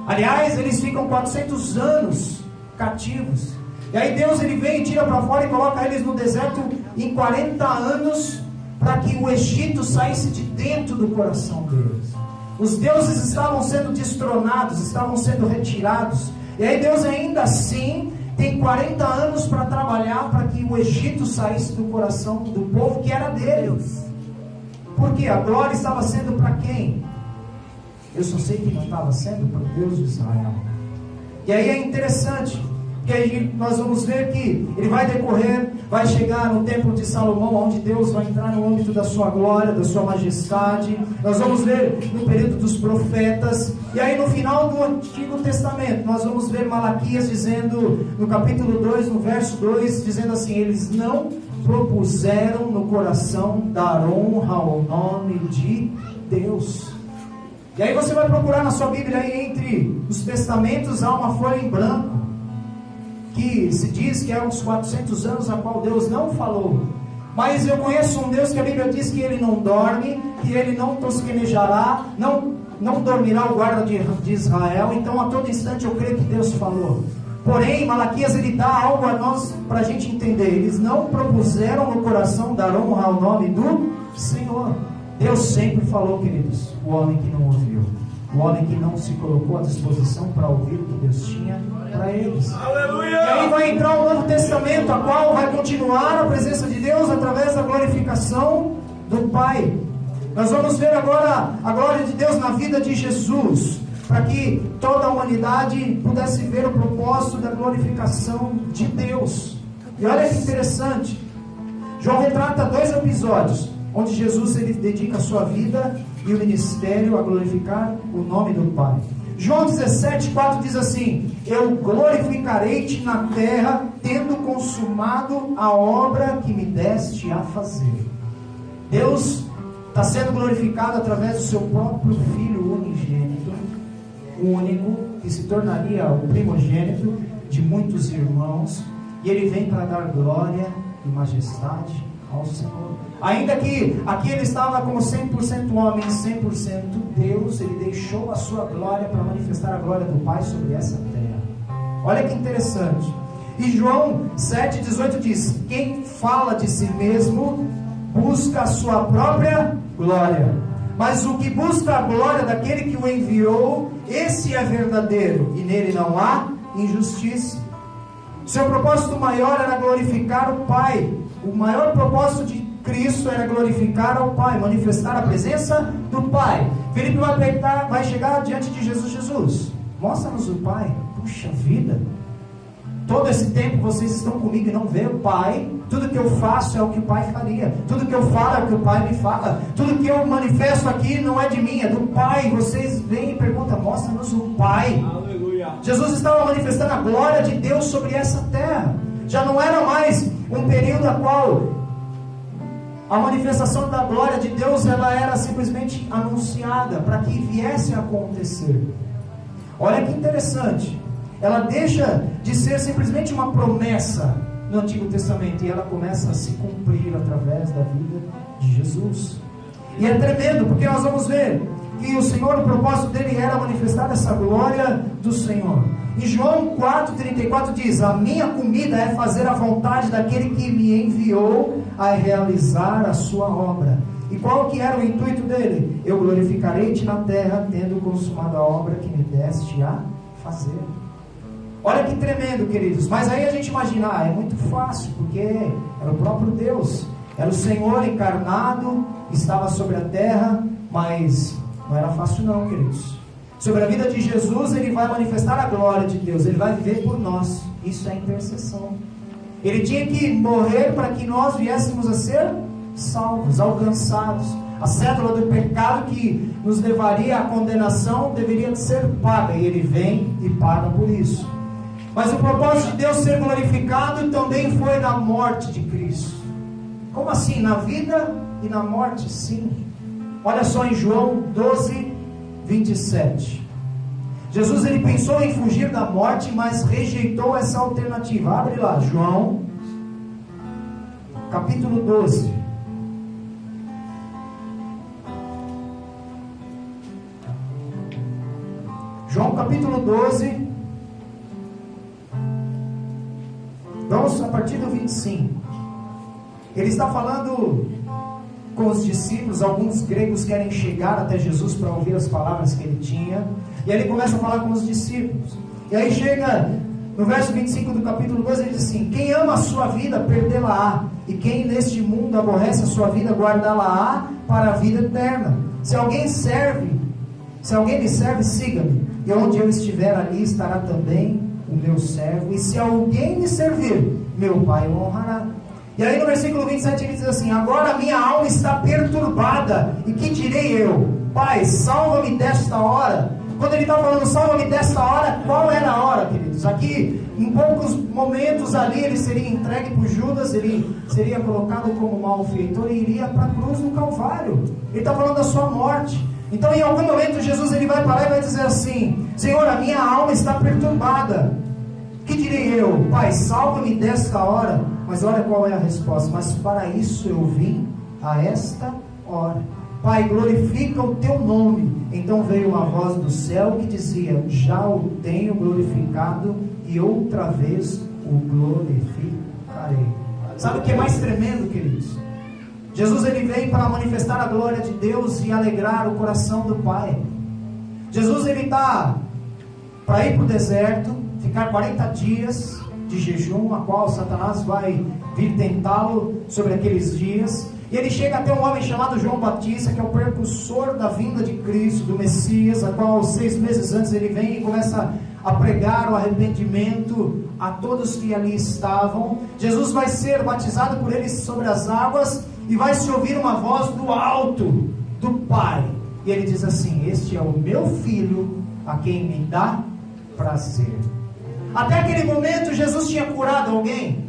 Aliás, eles ficam 400 anos cativos. E aí Deus ele vem e tira para fora e coloca eles no deserto em 40 anos, para que o Egito saísse de dentro do coração deles. Os deuses estavam sendo destronados, estavam sendo retirados. E aí Deus ainda assim tem 40 anos para trabalhar para que o Egito saísse do coração do povo que era deles. Porque a glória estava sendo para quem? Eu só sei que não estava sendo para o Deus de Israel. E aí é interessante, que aí nós vamos ver que ele vai decorrer, vai chegar no templo de Salomão, onde Deus vai entrar no âmbito da sua glória, da sua majestade. Nós vamos ver no período dos profetas. E aí no final do Antigo Testamento, nós vamos ver Malaquias dizendo, no capítulo 2, no verso 2, dizendo assim: eles não propuseram no coração dar honra ao nome de Deus. E aí você vai procurar na sua Bíblia, aí entre os testamentos, há uma folha em branco, que se diz que há uns 400 anos a qual Deus não falou. Mas eu conheço um Deus que a Bíblia diz que ele não dorme, que ele não tosquenejará, não dormirá o guarda de Israel. Então a todo instante eu creio que Deus falou. Porém, Malaquias ele dá algo a nós para a gente entender. Eles não propuseram no coração dar honra ao nome do Senhor. Deus sempre falou, queridos. O homem que não ouviu, o homem que não se colocou à disposição para ouvir o que Deus tinha para eles. Aleluia! E aí vai entrar o Novo Testamento, a qual vai continuar a presença de Deus através da glorificação do Pai. Nós vamos ver agora a glória de Deus na vida de Jesus, para que toda a humanidade pudesse ver o propósito da glorificação de Deus. E olha que interessante, João retrata 2 episódios onde Jesus ele dedica a sua vida e o ministério a glorificar o nome do Pai. João 17:4 diz assim: eu glorificarei-te na terra, tendo consumado a obra que me deste a fazer. Deus está sendo glorificado através do seu próprio Filho unigênito, único, que se tornaria o primogênito de muitos irmãos, e ele vem para dar glória e majestade ao Senhor. Ainda que aqui ele estava como 100% homem, 100% Deus, ele deixou a sua glória para manifestar a glória do Pai sobre essa terra. Olha que interessante. E João 7,18 diz: quem fala de si mesmo busca a sua própria glória, mas o que busca a glória daquele que o enviou, esse é verdadeiro, e nele não há injustiça. Seu propósito maior era glorificar o Pai. O maior propósito de Cristo era glorificar ao Pai, manifestar a presença do Pai. Filipe vai chegar diante de Jesus: Jesus, mostra-nos o Pai. Puxa vida, todo esse tempo vocês estão comigo e não vê o Pai. Tudo que eu faço é o que o Pai faria, tudo que eu falo é o que o Pai me fala, tudo que eu manifesto aqui não é de mim, é do Pai. Vocês vêm e perguntam: mostra-nos o Pai. Aleluia. Jesus estava manifestando a glória de Deus sobre essa terra. Já não era mais um período a qual a manifestação da glória de Deus ela era simplesmente anunciada para que viesse a acontecer. Olha que interessante, ela deixa de ser simplesmente uma promessa no Antigo Testamento e ela começa a se cumprir através da vida de Jesus. E é tremendo, porque nós vamos ver que o Senhor, o propósito dele era manifestar essa glória do Senhor. E João 4,34 diz: a minha comida é fazer a vontade daquele que me enviou a realizar a sua obra. E qual que era o intuito dele? Eu glorificarei-te na terra, tendo consumado a obra que me deste a fazer. Olha que tremendo, queridos. Mas aí a gente imagina: é muito fácil, porque era o próprio Deus, era o Senhor encarnado, estava sobre a terra. Mas não era fácil não, queridos. Sobre a vida de Jesus, ele vai manifestar a glória de Deus, ele vai viver por nós. Isso é intercessão. Ele tinha que morrer para que nós viéssemos a ser salvos, alcançados. A cédula do pecado que nos levaria à condenação deveria ser paga, e ele vem e paga por isso. Mas o propósito de Deus ser glorificado também foi na morte de Cristo. Como assim? Na vida e na morte? Sim. Olha só em João 12, 27. Jesus ele pensou em fugir da morte, mas rejeitou essa alternativa. Abre lá, João, capítulo 12. João capítulo 12. Vamos a partir do 25. Ele está falando com os discípulos. Alguns gregos querem chegar até Jesus para ouvir as palavras que ele tinha. E aí ele começa a falar com os discípulos. E aí chega no verso 25 do capítulo 12, ele diz assim: quem ama a sua vida, perdê-la-á. E quem neste mundo aborrece a sua vida, guardá-la-á para a vida eterna. Se alguém lhe serve, siga-me. E onde eu estiver, ali estará também o meu servo. E se alguém me servir, meu Pai o honrará. E aí no versículo 27 ele diz assim: agora a minha alma está perturbada. E que direi eu? Pai, salva-me desta hora. Quando ele está falando salva-me desta hora, qual era a hora, queridos? Aqui, em poucos momentos ali, ele seria entregue por Judas, ele seria colocado como malfeitor e iria para a cruz do Calvário. Ele está falando da sua morte. Então em algum momento Jesus ele vai parar e vai dizer assim: Senhor, a minha alma está perturbada. Que direi eu? Pai, salva-me desta hora. Mas olha qual é a resposta: mas para isso eu vim a esta hora. Pai, glorifica o teu nome. Então veio uma voz do céu que dizia: já o tenho glorificado e outra vez o glorificarei. Sabe o que é mais tremendo, queridos? Jesus ele vem para manifestar a glória de Deus e alegrar o coração do Pai. Jesus ele está para ir para o deserto, ficar 40 dias de jejum, a qual Satanás vai vir tentá-lo sobre aqueles dias. E ele chega até um homem chamado João Batista, que é o precursor da vinda de Cristo, do Messias, a qual 6 meses antes ele vem e começa a pregar o arrependimento a todos que ali estavam. Jesus vai ser batizado por eles sobre as águas e vai se ouvir uma voz do alto, do Pai. E ele diz assim: este é o meu filho, a quem me dá prazer. Até aquele momento Jesus tinha curado alguém?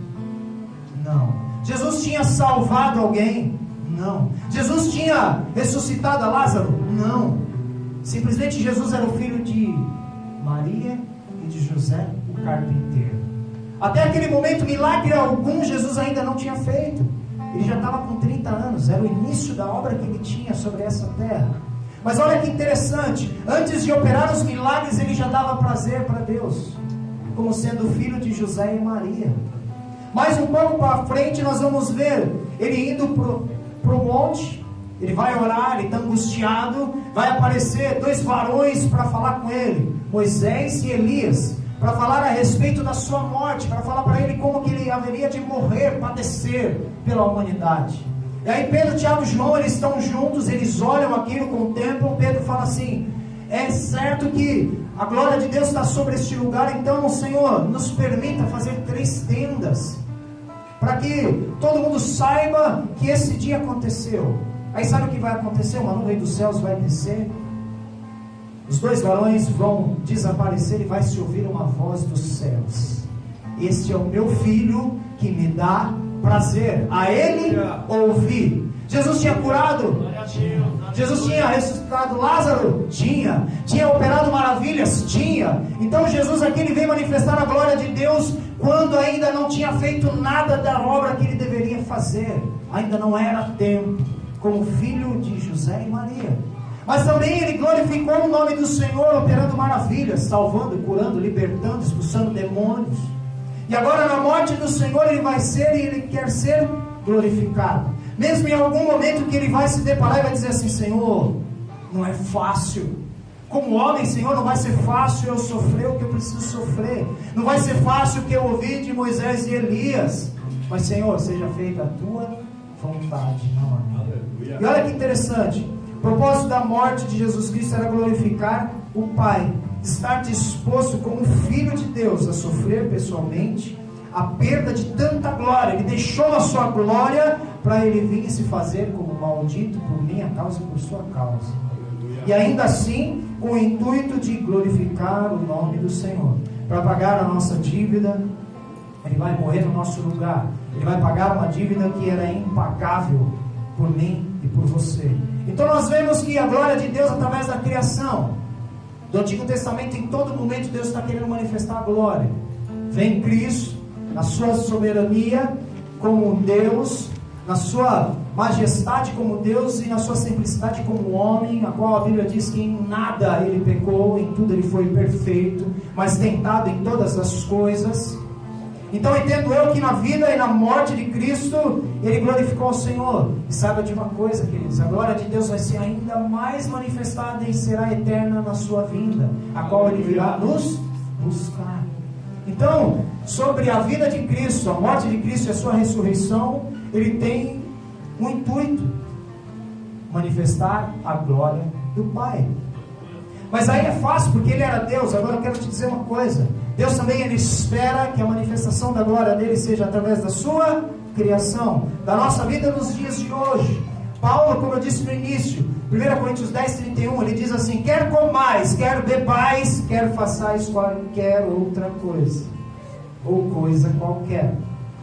Não. Jesus tinha salvado alguém? Não. Jesus tinha ressuscitado a Lázaro? Não. Simplesmente Jesus era o filho de Maria e de José, o carpinteiro. Até aquele momento, milagre algum Jesus ainda não tinha feito. Ele já estava com 30 anos, era o início da obra que ele tinha sobre essa terra. Mas olha que interessante, antes de operar os milagres, ele já dava prazer para Deus, como sendo filho de José e Maria. Mais um pouco para frente nós vamos ver ele indo para o monte. Ele vai orar, ele está angustiado. Vai aparecer 2 varões para falar com ele, Moisés e Elias, para falar a respeito da sua morte, para falar para ele como que ele haveria de morrer, padecer pela humanidade. E aí Pedro, Tiago e João, eles estão juntos, eles olham aquilo, contemplam. Pedro fala assim: é certo que a glória de Deus está sobre este lugar, então Senhor, nos permita fazer 3 tendas, para que todo mundo saiba que esse dia aconteceu. Aí sabe o que vai acontecer? Uma nuvem dos céus vai descer, os 2 varões vão desaparecer e vai se ouvir uma voz dos céus: este é o meu filho que me dá prazer, a ele ouvir. Jesus tinha curado? Jesus tinha ressuscitado Lázaro? Tinha. Tinha operado maravilhas? Tinha. Então Jesus aqui ele veio manifestar a glória de Deus quando ainda não tinha feito nada da obra que ele deveria fazer. Ainda não era tempo, como filho de José e Maria. Mas também ele glorificou o nome do Senhor, operando maravilhas, salvando, curando, libertando, expulsando demônios. E agora na morte do Senhor ele vai ser, e ele quer ser glorificado. Mesmo em algum momento que ele vai se deparar e vai dizer assim: Senhor, não é fácil. Como homem, Senhor, não vai ser fácil eu sofrer o que eu preciso sofrer. Não vai ser fácil o que eu ouvi de Moisés e Elias. Mas Senhor, seja feita a tua vontade, não a minha. E olha que interessante, o propósito da morte de Jesus Cristo era glorificar o Pai, estar disposto como filho de Deus a sofrer pessoalmente a perda de tanta glória. Ele deixou a sua glória para ele vir e se fazer como maldito por minha causa e por sua causa. E ainda assim, com o intuito de glorificar o nome do Senhor, para pagar a nossa dívida. Ele vai morrer no nosso lugar. Ele vai pagar uma dívida que era impagável por mim e por você. Então nós vemos que a glória de Deus através da criação do Antigo Testamento, em todo momento Deus está querendo manifestar a glória. Vem Cristo na sua soberania como Deus, na sua majestade como Deus e na sua simplicidade como homem, a qual a Bíblia diz que em nada ele pecou, em tudo ele foi perfeito, mas tentado em todas as coisas. Então entendo eu que na vida e na morte de Cristo ele glorificou ao Senhor. E saiba de uma coisa, queridos, a glória de Deus vai ser ainda mais manifestada e será eterna na sua vinda, a qual ele virá nos buscar. Então, sobre a vida de Cristo, a morte de Cristo e a sua ressurreição, ele tem um intuito: manifestar a glória do Pai. Mas aí é fácil, porque ele era Deus. Agora eu quero te dizer uma coisa: Deus também ele espera que a manifestação da glória dele seja através da sua criação, da nossa vida nos dias de hoje. Paulo, como eu disse no início, 1 Coríntios 10:31, ele diz assim: quer comais, quer bebais, quer façais qualquer outra coisa, ou coisa qualquer,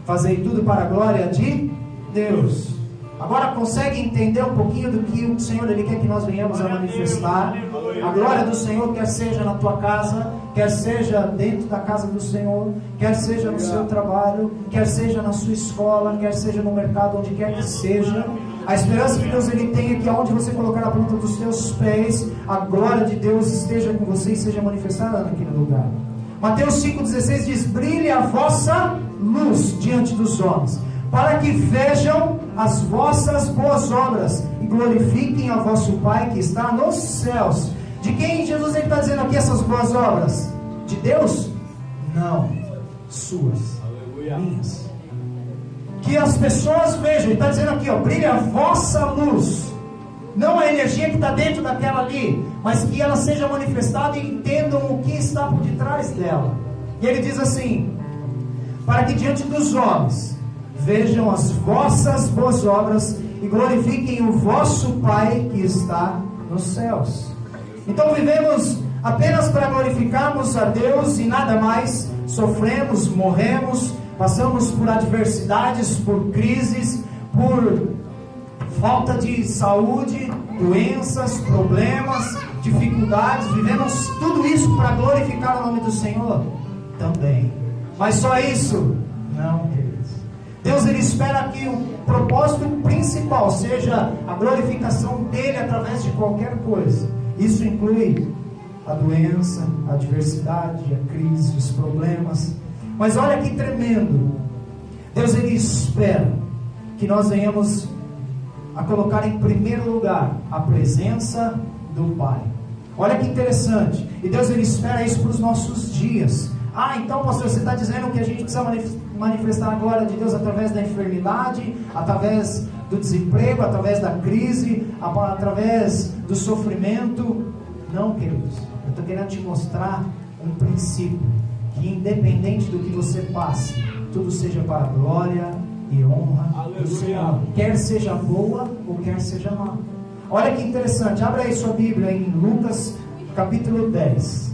fazei tudo para a glória de Deus. Agora consegue entender um pouquinho do que o Senhor ele quer que nós venhamos a manifestar? A glória do Senhor, quer seja na tua casa, quer seja dentro da casa do Senhor, quer seja no seu trabalho, quer seja na sua escola, quer seja no mercado, onde quer que seja. A esperança que Deus ele tem é que aonde você colocar a ponta dos teus pés, a glória de Deus esteja com você e seja manifestada naquele lugar. Mateus 5,16 diz: brilhe a vossa luz diante dos homens, para que vejam as vossas boas obras e glorifiquem a vosso Pai que está nos céus. De quem Jesus está dizendo aqui essas boas obras? De Deus? Não, suas, minhas. Que as pessoas vejam, ele está dizendo aqui, ó, brilha a vossa luz, não a energia que está dentro daquela ali, mas que ela seja manifestada e entendam o que está por detrás dela. E ele diz assim: para que diante dos homens vejam as vossas boas obras e glorifiquem o vosso Pai que está nos céus. Então vivemos apenas para glorificarmos a Deus e nada mais. Sofremos, morremos, passamos por adversidades, por crises, por falta de saúde, doenças, problemas, dificuldades. Vivemos tudo isso para glorificar o nome do Senhor? Também. Mas só isso? Não, queridos. Deus ele espera que o propósito principal seja a glorificação dele através de qualquer coisa. Isso inclui a doença, a adversidade, a crise, os problemas. Mas olha que tremendo. Deus ele espera que nós venhamos a colocar em primeiro lugar a presença do Pai. Olha que interessante. E Deus ele espera isso para os nossos dias. Ah, então pastor, você está dizendo que a gente precisa manifestar a glória de Deus através da enfermidade, através do desemprego, através da crise, através do sofrimento? Não, queridos. Eu estou querendo te mostrar um princípio, que independente do que você passe, tudo seja para a glória e honra do Senhor, quer seja boa ou quer seja má. Olha que interessante, abre aí sua Bíblia em Lucas capítulo 10.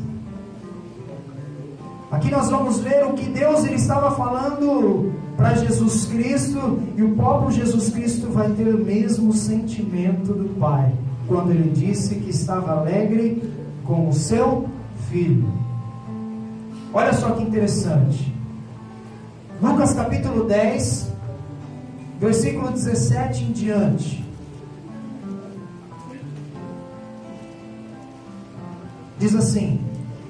Aqui nós vamos ver o que Deus ele estava falando para Jesus Cristo, e o próprio Jesus Cristo vai ter o mesmo sentimento do Pai, quando ele disse que estava alegre com o seu filho. Olha só que interessante, Lucas capítulo 10, versículo 17 em diante. Diz assim: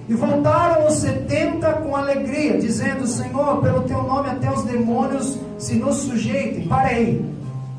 e voltaram os 70 com alegria, dizendo: Senhor, pelo teu nome até os demônios se nos sujeitem. Para aí,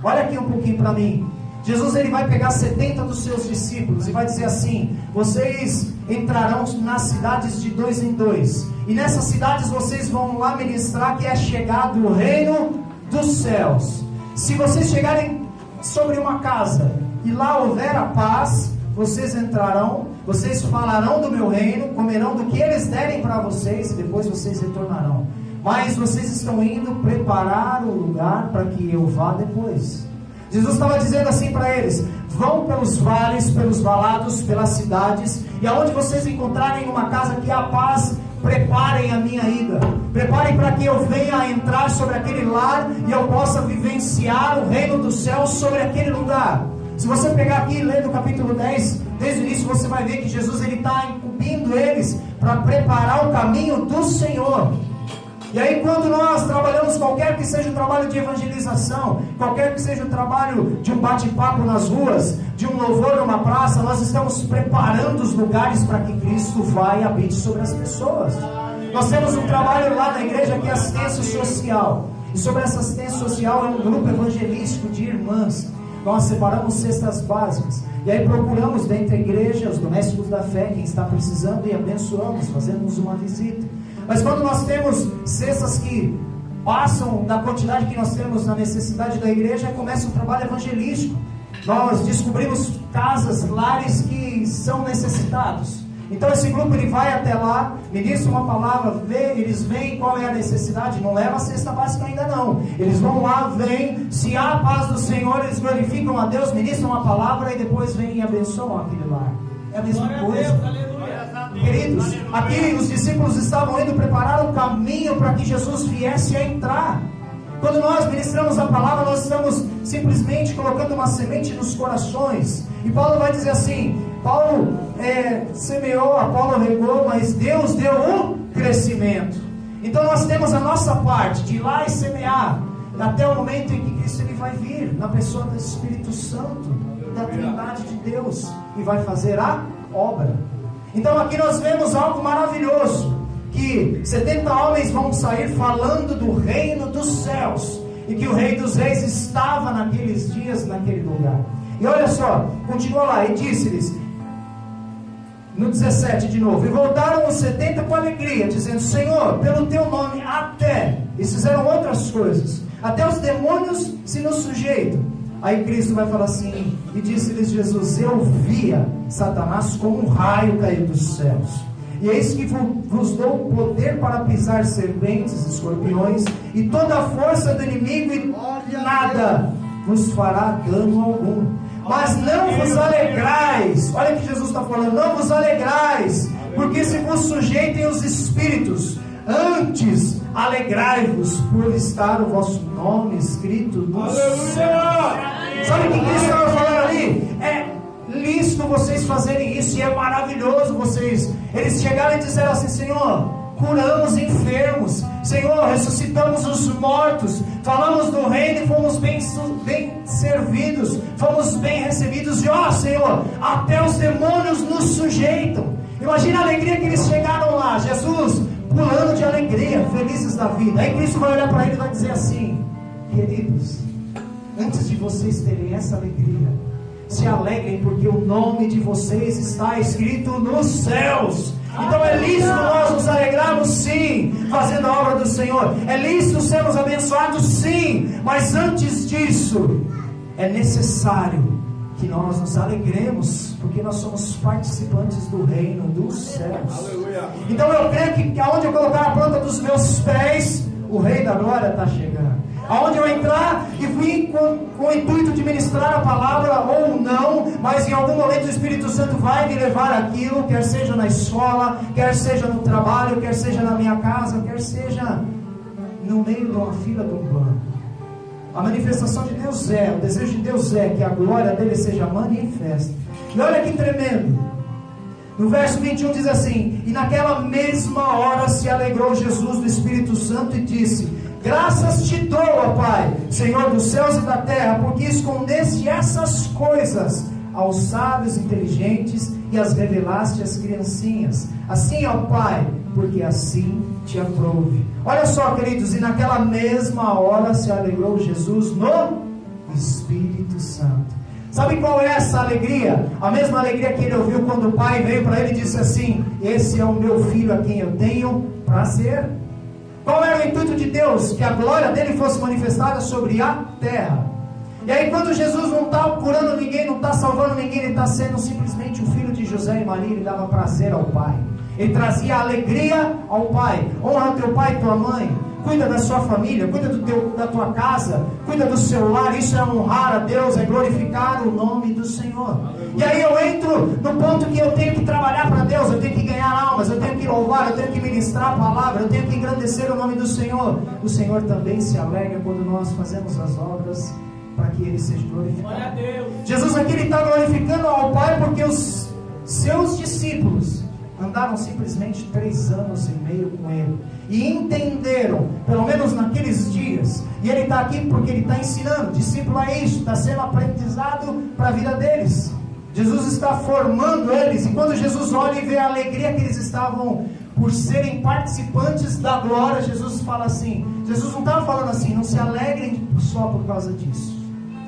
olha aqui um pouquinho para mim. Jesus ele vai pegar 70 dos seus discípulos e vai dizer assim: vocês entrarão nas cidades de 2 em 2, e nessas cidades vocês vão lá ministrar que é chegado o reino dos céus. Se vocês chegarem sobre uma casa e lá houver a paz, vocês entrarão, vocês falarão do meu reino, comerão do que eles derem para vocês, e depois vocês retornarão. Mas vocês estão indo preparar o lugar para que eu vá depois. Jesus estava dizendo assim para eles: vão pelos vales, pelos valados, pelas cidades, e aonde vocês encontrarem uma casa que há paz, preparem a minha ida, preparem para que eu venha a entrar sobre aquele lar e eu possa vivenciar o reino dos céus sobre aquele lugar. Se você pegar aqui e ler do capítulo 10, desde o início você vai ver que Jesus está incumbindo eles para preparar o caminho do Senhor. E aí quando nós trabalhamos, qualquer que seja o trabalho de evangelização, qualquer que seja o trabalho de um bate-papo nas ruas, de um louvor numa praça, nós estamos preparando os lugares para que Cristo vá e habite sobre as pessoas. Nós temos um trabalho lá na igreja que é assistência social, e sobre essa assistência social é um grupo evangelístico de irmãs. Nós separamos cestas básicas, e aí procuramos dentro da igreja os domésticos da fé, quem está precisando, e abençoamos, fazemos uma visita. Mas quando nós temos cestas que passam da quantidade que nós temos na necessidade da igreja, começa um trabalho evangelístico. Nós descobrimos casas, lares que são necessitados. Então esse grupo ele vai até lá, ministra uma palavra, eles veem qual é a necessidade, não leva a cesta básica ainda não. Eles vão lá, veem, se há a paz do Senhor, eles glorificam a Deus, ministram uma palavra e depois vêm e abençoam aquele lar. É a mesma coisa. Queridos, aqui os discípulos estavam indo preparar o caminho para que Jesus viesse a entrar. Quando nós ministramos a palavra, nós estamos simplesmente colocando uma semente nos corações. E Paulo vai dizer assim: Paulo semeou, Apolo regou, mas Deus deu o crescimento. Então nós temos a nossa parte de ir lá e semear, até o momento em que Cristo ele vai vir, na pessoa do Espírito Santo, da Trindade de Deus, e vai fazer a obra. Então aqui nós vemos algo maravilhoso, que 70 homens vão sair falando do reino dos céus, e que o Rei dos Reis estava naqueles dias, naquele lugar. E olha só, continua lá, e disse-lhes, no 17 de novo, e voltaram os 70 com alegria, dizendo: Senhor, pelo teu nome até, e fizeram outras coisas, até os demônios se nos sujeitam. Aí Cristo vai falar assim, e disse-lhes Jesus: eu via Satanás como um raio cair dos céus, e eis que vos dou poder para pisar serpentes, escorpiões, e toda a força do inimigo, e nada vos fará dano algum. Mas não vos alegrais, olha o que Jesus está falando, não vos alegrais, porque se vos sujeitem os espíritos, antes alegrai-vos por estar o vosso nome escrito no céu. Sabe o que Cristo estava falando ali? É lícito vocês fazerem isso, e é maravilhoso vocês. Eles chegaram e disseram assim: Senhor, curamos enfermos, Senhor, ressuscitamos os mortos, falamos do reino e fomos bem servidos, fomos bem recebidos, e ó Senhor, até os demônios nos sujeitam. Imagina a alegria que eles chegaram lá, Jesus pulando de alegria, felizes da vida. Aí Cristo vai olhar para ele e vai dizer assim: queridos, antes de vocês terem essa alegria, se alegrem, porque o nome de vocês está escrito nos céus. Então é lícito nós nos alegrarmos, sim, fazendo a obra do Senhor. É lícito sermos abençoados, sim. Mas antes disso, é necessário que nós nos alegremos, porque nós somos participantes do reino dos céus. Então eu creio que aonde eu colocar a planta dos meus pés, o Rei da Glória está chegando. Aonde eu entrar e vim com o intuito de ministrar a palavra ou não, mas em algum momento o Espírito Santo vai me levar aquilo, quer seja na escola, quer seja no trabalho, quer seja na minha casa, quer seja no meio de uma fila de um banco. A manifestação de Deus o desejo de Deus é que a glória dele seja manifesta. E olha que tremendo, no verso 21 diz assim: e naquela mesma hora se alegrou Jesus do Espírito Santo e disse: graças te dou, ó Pai, Senhor dos céus e da terra, porque escondeste essas coisas aos sábios inteligentes e as revelaste às criancinhas. Assim, ó Pai, porque assim te aprouve. Olha só, queridos, e naquela mesma hora se alegrou Jesus no Espírito Santo. Sabe qual é essa alegria? A mesma alegria que ele ouviu quando o Pai veio para ele e disse assim: esse é o meu filho a quem eu tenho prazer. Qual era o intuito de Deus? Que a glória dele fosse manifestada sobre a terra. E aí quando Jesus não está curando ninguém, não está salvando ninguém, ele está sendo simplesmente o filho de José e Maria, ele dava prazer ao Pai. Ele trazia alegria ao Pai. Honra teu pai e tua mãe. Cuida da sua família, cuida da tua casa, cuida do seu lar. Isso é honrar a Deus, é glorificar o nome do Senhor. E aí eu entro no ponto que eu tenho que trabalhar para Deus, eu tenho que ganhar almas, eu tenho que louvar, eu tenho que ministrar a palavra, eu tenho que engrandecer o nome do Senhor. O Senhor também se alegra quando nós fazemos as obras para que Ele seja glorificado. Jesus aqui está glorificando ao Pai porque os seus discípulos andaram simplesmente 3 anos e meio com Ele e entenderam, pelo menos naqueles dias. E Ele está aqui porque Ele está ensinando. Discípulo é isso, está sendo aprendizado para a vida deles. Jesus está formando eles, e quando Jesus olha e vê a alegria que eles estavam por serem participantes da glória, Jesus fala assim, Jesus não estava falando assim, não se alegrem só por causa disso.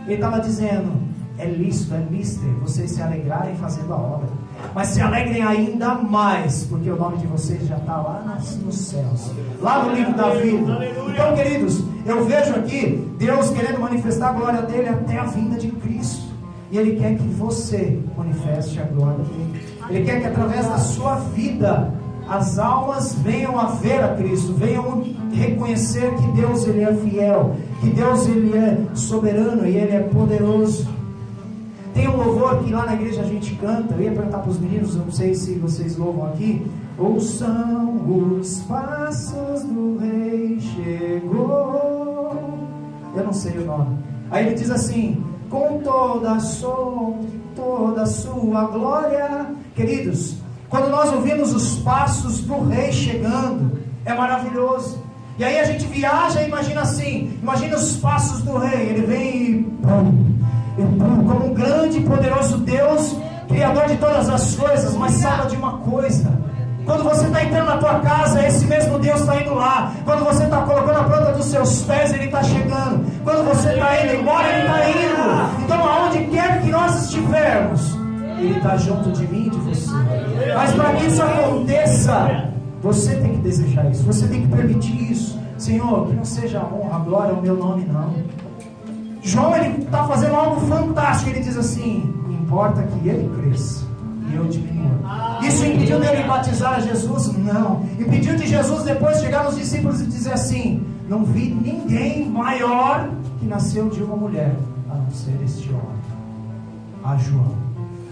Ele estava dizendo, é lícito, é mister vocês se alegrarem fazendo a obra, mas se alegrem ainda mais, porque o nome de vocês já está lá nos céus, lá no livro da vida. Então, queridos, eu vejo aqui Deus querendo manifestar a glória dele até a vinda de Cristo. E Ele quer que você manifeste a glória dele. Ele quer que através da sua vida as almas venham a ver a Cristo, venham reconhecer que Deus Ele é fiel, que Deus Ele é soberano e Ele é poderoso. Tem um louvor que lá na igreja a gente canta. Eu ia perguntar para os meninos, eu não sei se vocês louvam aqui. Ouçam os passos do Rei chegou. Eu não sei o nome. Aí ele diz assim, com toda a sua glória. Queridos, quando nós ouvimos os passos do Rei chegando, é maravilhoso. E aí a gente viaja e imagina assim, imagina os passos do Rei. Ele vem e como um grande e poderoso Deus, Criador de todas as coisas. Mas saiba de uma coisa, quando você está entrando na tua casa, esse mesmo Deus está indo lá. Quando você está colocando a planta dos seus pés, Ele está chegando. Quando você está indo embora, Ele está indo. Então aonde quer que nós estivermos, Ele está junto de mim e de você. Mas para que isso aconteça, você tem que desejar isso, você tem que permitir isso. Senhor, que não seja a honra, a glória ao meu nome, não. João, ele está fazendo algo fantástico. Ele diz assim, importa que Ele cresça e eu diminua. Isso impediu dele batizar Jesus? Não. Impediu de Jesus depois chegar nos discípulos e dizer assim, não vi ninguém maior que nasceu de uma mulher, a não ser este homem, a João.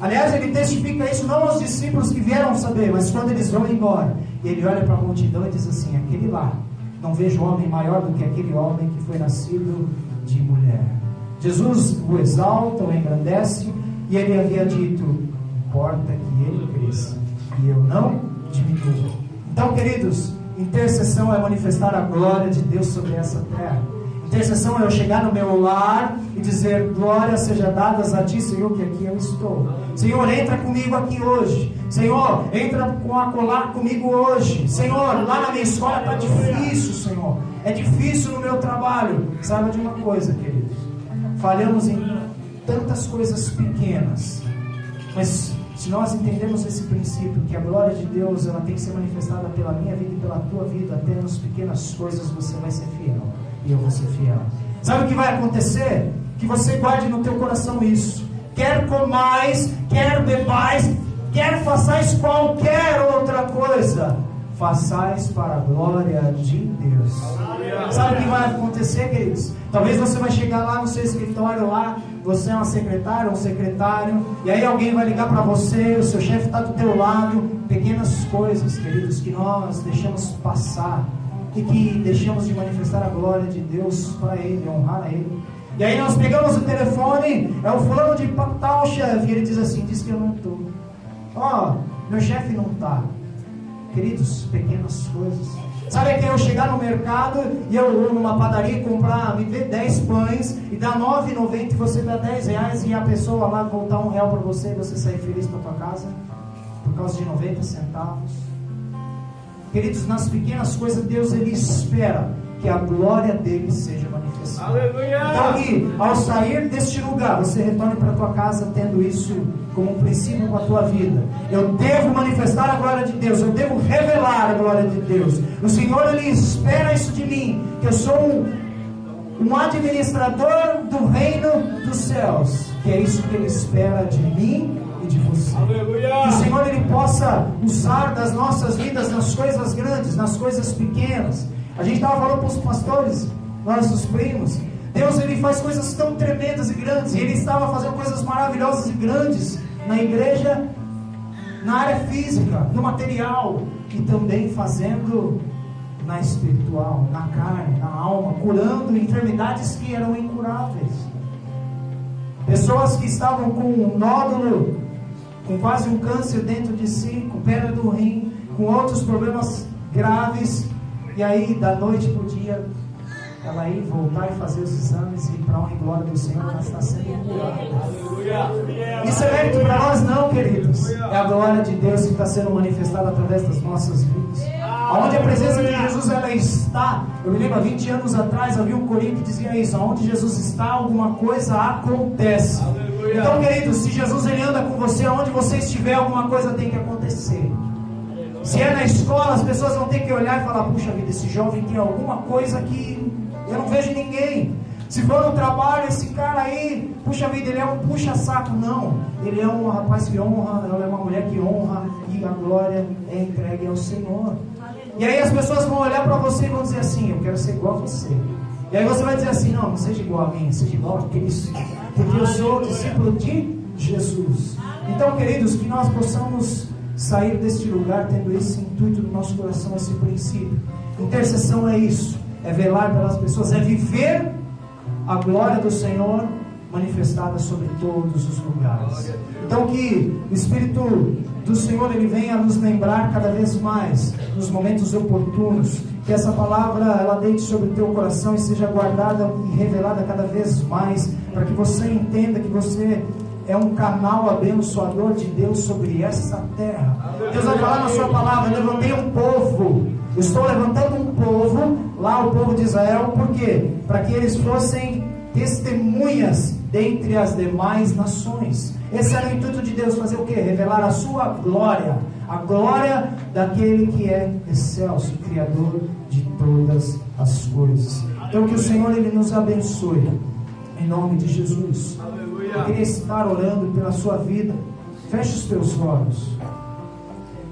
Aliás, ele testifica isso não aos discípulos que vieram saber, mas quando eles vão embora, ele olha para a multidão e diz assim, aquele lá, não vejo homem maior do que aquele homem que foi nascido de mulher. Jesus o exalta, o engrandece, e ele havia dito, importa que Ele cresça e eu não diminua. Então, queridos, intercessão é manifestar a glória de Deus sobre essa terra. Intercessão é eu chegar no meu lar e dizer, glória seja dadas a Ti, Senhor, que aqui eu estou. Senhor, entra comigo aqui hoje. Senhor, entra com a colar comigo hoje. Senhor, lá na minha escola está difícil, Senhor. É difícil no meu trabalho. Saiba de uma coisa, queridos, falhamos em tantas coisas pequenas, mas se nós entendemos esse princípio, que a glória de Deus ela tem que ser manifestada pela minha vida e pela tua vida, até nas pequenas coisas você vai ser fiel, e eu vou ser fiel. Sabe o que vai acontecer? Que você guarde no teu coração isso. Quer comais, quer bebais, quer façais qualquer outra coisa, façais para a glória de Deus. Sabe o que vai acontecer, queridos? Talvez você vai chegar lá no seu escritório, lá, você é uma secretária, um secretário, e aí alguém vai ligar para você, o seu chefe está do teu lado. Pequenas coisas, queridos, que nós deixamos passar e que deixamos de manifestar a glória de Deus para Ele, honrar a Ele. E aí nós pegamos o telefone, é o fulano de tal chefe, e ele diz assim, diz que eu não estou. Meu chefe não está. Queridos, pequenas coisas. Sabe que eu chegar no mercado e eu vou numa padaria comprar, me vê 10 pães e dá R$ 9,90 e você dá R$10 e a pessoa lá voltar R$1 para você e você sair feliz para tua casa por causa de 90 centavos. Queridos, nas pequenas coisas Deus Ele espera que a glória dele seja manifestada. Aleluia! Então que ao sair deste lugar você retorne para a tua casa tendo isso como um princípio para a tua vida. Eu devo manifestar a glória de Deus, eu devo revelar a glória de Deus. O Senhor Ele espera isso de mim, que eu sou um administrador do reino dos céus, que é isso que Ele espera de mim e de você. Aleluia! Que o Senhor Ele possa usar das nossas vidas nas coisas grandes, nas coisas pequenas. A gente estava falando para os pastores, nossos primos, Deus Ele faz coisas tão tremendas e grandes, e Ele estava fazendo coisas maravilhosas e grandes na igreja na área física, no material, e também fazendo na espiritual, na carne, na alma, curando enfermidades que eram incuráveis. Pessoas que estavam com um nódulo, com quase um câncer dentro de si, com pedra do rim, com outros problemas graves, e aí da noite para o dia ela ir voltar e fazer os exames, e para honra e glória do Senhor ela está sendo curada. Isso é mérito para nós não, queridos. É a glória de Deus que está sendo manifestada através das nossas vidas. Aonde a presença de Jesus ela está. Eu me lembro, há 20 anos atrás havia um corinho que dizia isso: aonde Jesus está, alguma coisa acontece. Então, queridos, se Jesus ele anda com você, aonde você estiver, alguma coisa tem que acontecer. Se é na escola, as pessoas vão ter que olhar e falar: puxa vida, esse jovem tem alguma coisa que eu não vejo ninguém. Se for no trabalho, esse cara aí, puxa vida, ele é um puxa-saco. Não, ele é um rapaz que honra, ela é uma mulher que honra, e a glória é entregue ao Senhor. E aí as pessoas vão olhar para você e vão dizer assim: eu quero ser igual a você. E aí você vai dizer assim: não seja igual a mim, seja igual a Cristo, porque eu sou discípulo de Jesus. Então, queridos, que nós possamos sair deste lugar tendo esse intuito no nosso coração, esse princípio. Intercessão é isso, é velar pelas pessoas, é viver a glória do Senhor manifestada sobre todos os lugares. Então que o Espírito do Senhor ele venha nos lembrar cada vez mais nos momentos oportunos, que essa palavra ela deite sobre o teu coração e seja guardada e revelada cada vez mais, para que você entenda que você é um canal abençoador de Deus sobre essa terra. Deus vai falar na sua palavra: levantei um povo, eu estou levantando um povo, lá o povo de Israel, por quê? Para que eles fossem testemunhas dentre as demais nações. Esse era o intuito de Deus, fazer o quê? Revelar a sua glória, a glória daquele que é excelso, Criador de todas as coisas. Então que o Senhor ele nos abençoe, em nome de Jesus. Eu queria estar orando pela sua vida. Feche os teus olhos.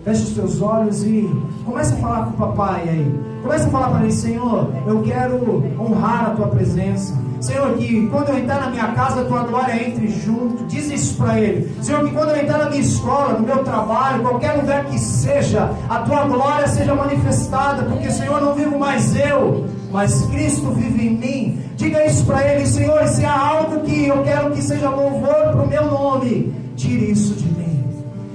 Feche os teus olhos e comece a falar com o papai aí. Comece a falar para ele: Senhor, eu quero honrar a tua presença. Senhor, que quando eu entrar na minha casa, a tua glória entre junto. Diz isso para ele. Senhor, que quando eu entrar na minha escola, no meu trabalho, qualquer lugar que seja, a tua glória seja manifestada. Porque, Senhor, não vivo mais eu, mas Cristo vive em mim. Diga isso para ele: Senhor, se há algo que eu quero que seja louvor para o meu nome, tire isso de mim.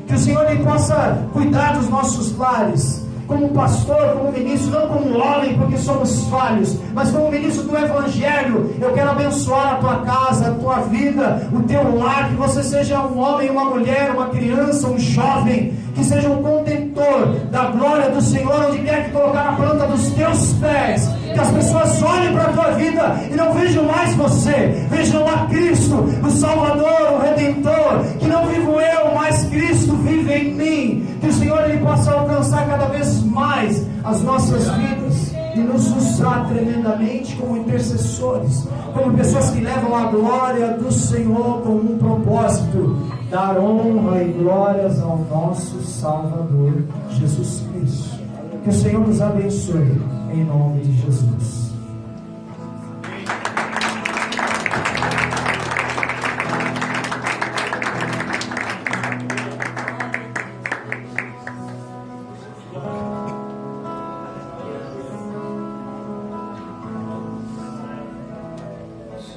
Que o Senhor ele possa cuidar dos nossos lares, como pastor, como ministro, não como homem, porque somos falhos, mas como ministro do Evangelho. Eu quero abençoar a tua casa, a tua vida, o teu lar, que você seja um homem, uma mulher, uma criança, um jovem, que seja um contentor da glória do Senhor, onde quer que colocar a planta dos teus pés. Que as pessoas olhem para a tua vida e não vejam mais você, vejam a Cristo, o Salvador, o Redentor. Que não vivo eu, mas Cristo vive em mim. Que o Senhor ele possa alcançar cada vez mais as nossas vidas e nos usar tremendamente como intercessores, como pessoas que levam a glória do Senhor com um propósito: dar honra e glórias ao nosso Salvador Jesus Cristo. Que o Senhor nos abençoe, em nome de Jesus.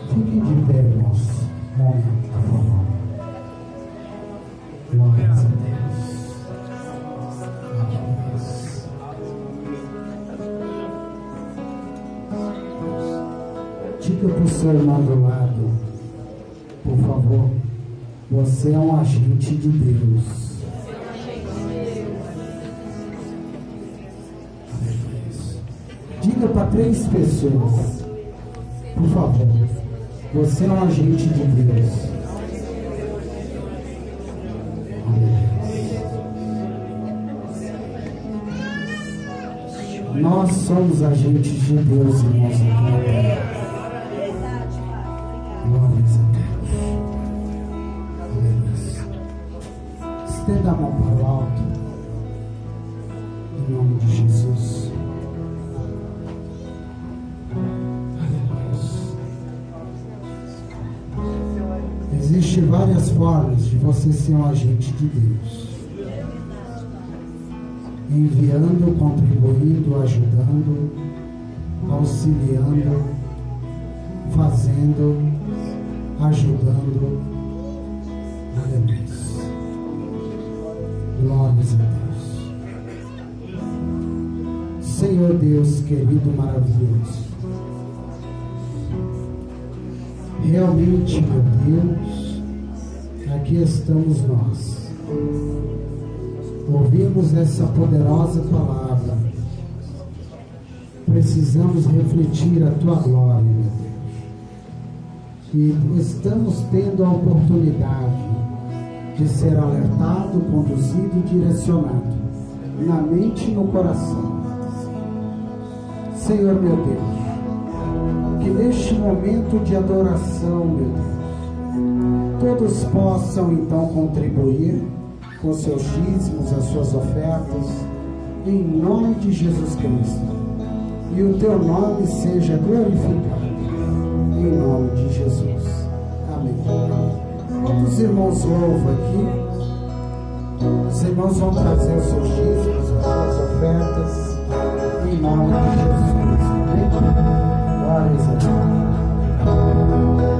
Fique de pé, irmãos. Momento, por favor. Glórias a Deus. Diga para o seu irmão do lado: por favor, você é um agente de Deus. Diga para 3 pessoas: por favor, você é um agente de Deus. Nós somos agentes de Deus, irmãos, aqui na terra. Glórias a Deus. Aleluia. Estenda a mão para o alto, em nome de Jesus. Existem várias formas de você ser um agente de Deus. enviando, contribuindo, ajudando, auxiliando, fazendo, ajudando. Aleluia. Glórias a Deus. Senhor Deus querido, maravilhoso. Realmente, meu Deus, aqui estamos nós. Ouvimos essa poderosa palavra. Precisamos refletir a tua glória, meu Deus. E estamos tendo a oportunidade de ser alertado, conduzido e direcionado na mente e no coração. Senhor meu Deus, que neste momento de adoração, meu Deus, todos possam então contribuir com seus dízimos, as suas ofertas, em nome de Jesus Cristo. E o teu nome seja glorificado, em nome de Jesus. Amém. Quando os irmãos louvam aqui, os irmãos vão trazer os seus dízimos, as suas ofertas, em nome de Jesus Cristo. Amém? Glórias a Deus. Glória a Deus.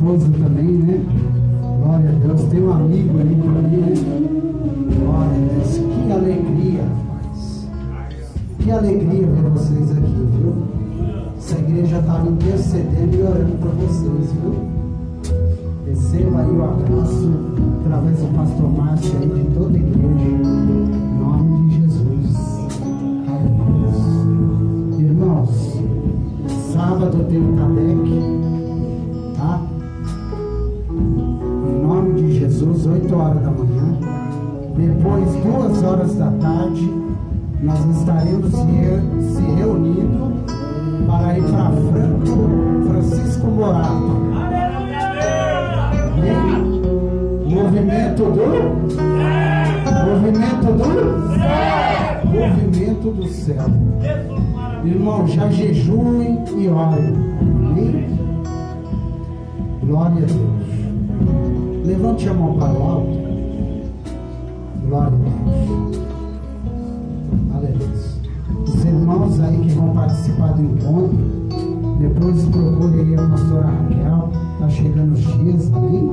esposa também, né? Glória a Deus. Tem um amigo ali também, né? Glória a Deus. Que alegria, rapaz. Que alegria ver vocês aqui, viu? Essa igreja estava intercedendo e orando por vocês, viu? Receba aí o abraço através do pastor Márcio aí de toda a igreja. Em nome de Jesus. Aleluia. Irmãos, sábado tem o Cadec, tá? Em nome de Jesus, 8 horas da manhã. Depois, 2 horas da tarde, nós estaremos se reunindo para ir para Francisco Morato. Movimento do céu. Irmão, já jejuem e orem. Amém? Glória a Deus. Levante a mão para o alto. Glória a Deus. Aleluia. Os irmãos aí que vão participar do encontro, depois procure aí a pastora Raquel. Está chegando os dias, amém?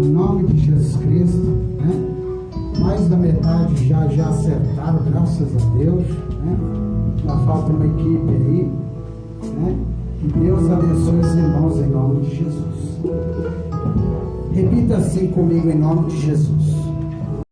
Em nome de Jesus Cristo, né? Mais da metade já acertaram, graças a Deus, né? Ainda falta uma equipe aí, né? Que Deus abençoe os irmãos em nome de Jesus. Repita assim comigo em nome de Jesus.